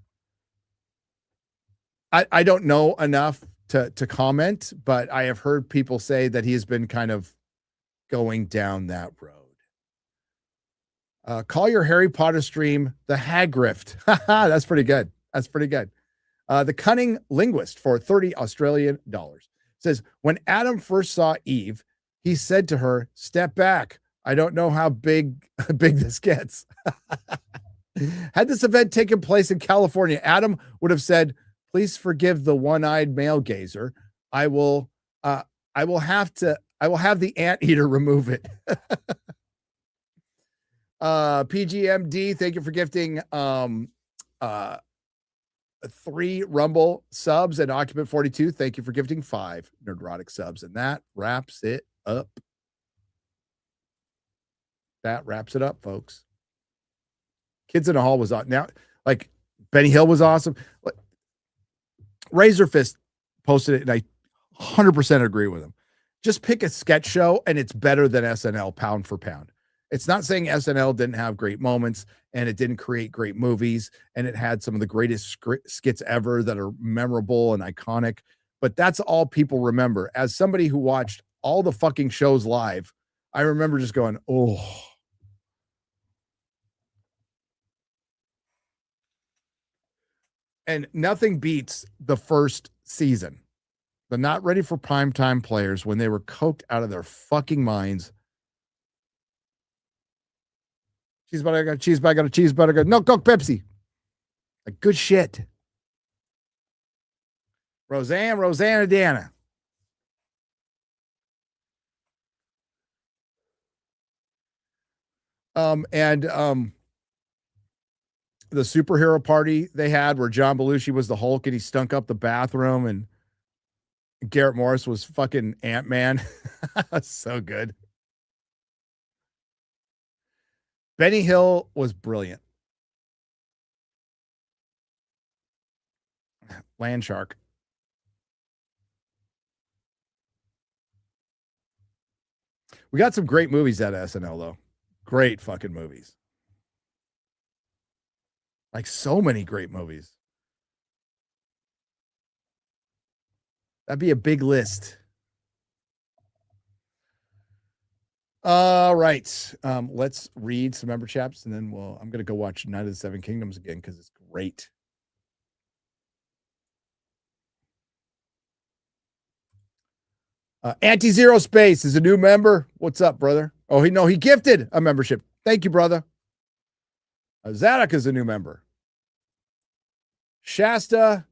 I don't know enough to comment, but I have heard people say that he has been kind of going down that road. Call your Harry Potter stream the Hagrift. That's pretty good. That's pretty good. The Cunning Linguist for 30 Australian dollars says, when Adam first saw Eve, he said to her, "Step back. I don't know how big this gets." Had this event taken place in California, Adam would have said, "Please forgive the one-eyed male gazer. I will have the anteater remove it." PGMD, thank you for gifting 3 Rumble subs, and Occupant 42, thank you for gifting 5 Nerdrotic subs. And that wraps it up. That wraps it up, folks. Kids in the Hall was on. Now, like, Benny Hill was awesome. Razor Fist posted it, and I 100% agree with him. Just pick a sketch show, and it's better than SNL pound for pound. It's not saying SNL didn't have great moments and it didn't create great movies and it had some of the greatest skits ever that are memorable and iconic, but that's all people remember. As somebody who watched all the fucking shows live, I remember just going, oh. And nothing beats the first season. The not ready for primetime players when they were coked out of their fucking minds. Cheeseburger. No Coke, Pepsi. Like, good shit. Rosanna, Diana. And the superhero party they had where John Belushi was the Hulk and he stunk up the bathroom and Garrett Morris was fucking Ant-Man. So good. Benny Hill was brilliant. Land Shark. We got some great movies at SNL, though. Great fucking movies. Like, so many great movies. That'd be a big list. All right. Let's read some member chaps, and then I'm going to go watch Night of the Seven Kingdoms again because it's great. Anti-Zero Space is a new member. What's up, brother? Oh, he gifted a membership. Thank you, brother. Zadok is a new member. Shasta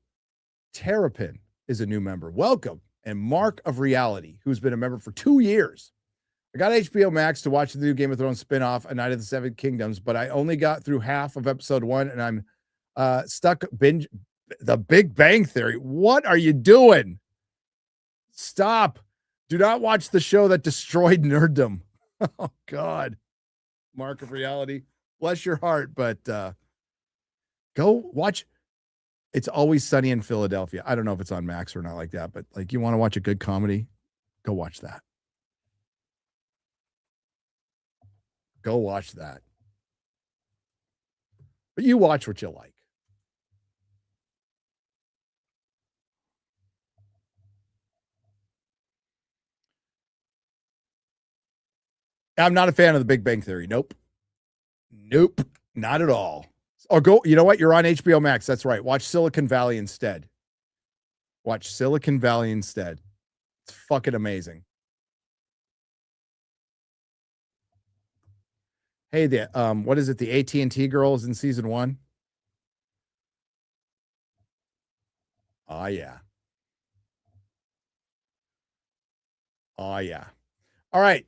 Terrapin is a new member. Welcome. And Mark of Reality, who's been a member for 2 years. I got HBO Max to watch the new Game of Thrones spinoff, A Night of the Seven Kingdoms, but I only got through half of episode 1, and I'm stuck binge The Big Bang Theory. What are you doing? Stop. Do not watch the show that destroyed nerddom. Oh, God. Mark of Reality. Bless your heart, but go watch It's Always Sunny in Philadelphia. I don't know if it's on Max or not like that, but like, you want to watch a good comedy, go watch that. Go watch that. But you watch what you like. I'm not a fan of The Big Bang Theory. Nope. Not at all. Or go, you know what? You're on HBO Max. That's right. Watch Silicon Valley instead. It's fucking amazing. Hey, the what is it? The AT&T girls in season 1. Oh yeah. Oh yeah. All right.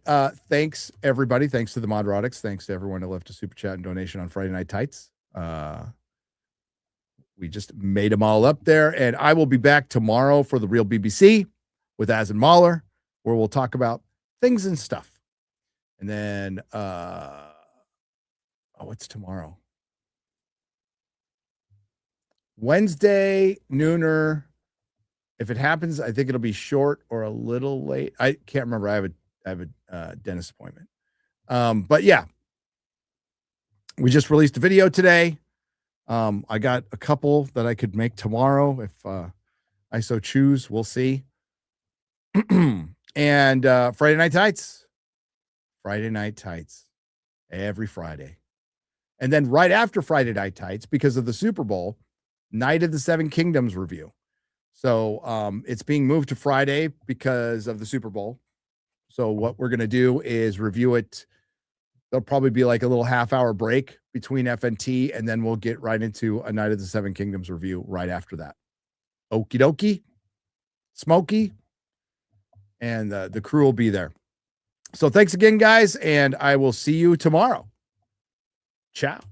Thanks everybody. Thanks to the Modrotics. Thanks to everyone who left a super chat and donation on Friday Night Tights. We just made them all up there, and I will be back tomorrow for the Real BBC with Az and Mahler, where we'll talk about things and stuff. And then, what's tomorrow? Wednesday, nooner. If it happens, I think it'll be short or a little late. I can't remember. I have a dentist appointment. But yeah, we just released a video today. I got a couple that I could make tomorrow if I so choose. We'll see. And Friday Night Tights. Friday Night Tights. Every Friday. And then right after Friday Night Tights, because of the Super Bowl, Night of the Seven Kingdoms review. So it's being moved to Friday because of the Super Bowl. So what we're going to do is review it. There'll probably be like a little half-hour break between FNT, and then we'll get right into a Night of the Seven Kingdoms review right after that. Okie dokie. Smokey. And the crew will be there. So thanks again, guys, and I will see you tomorrow. Ciao.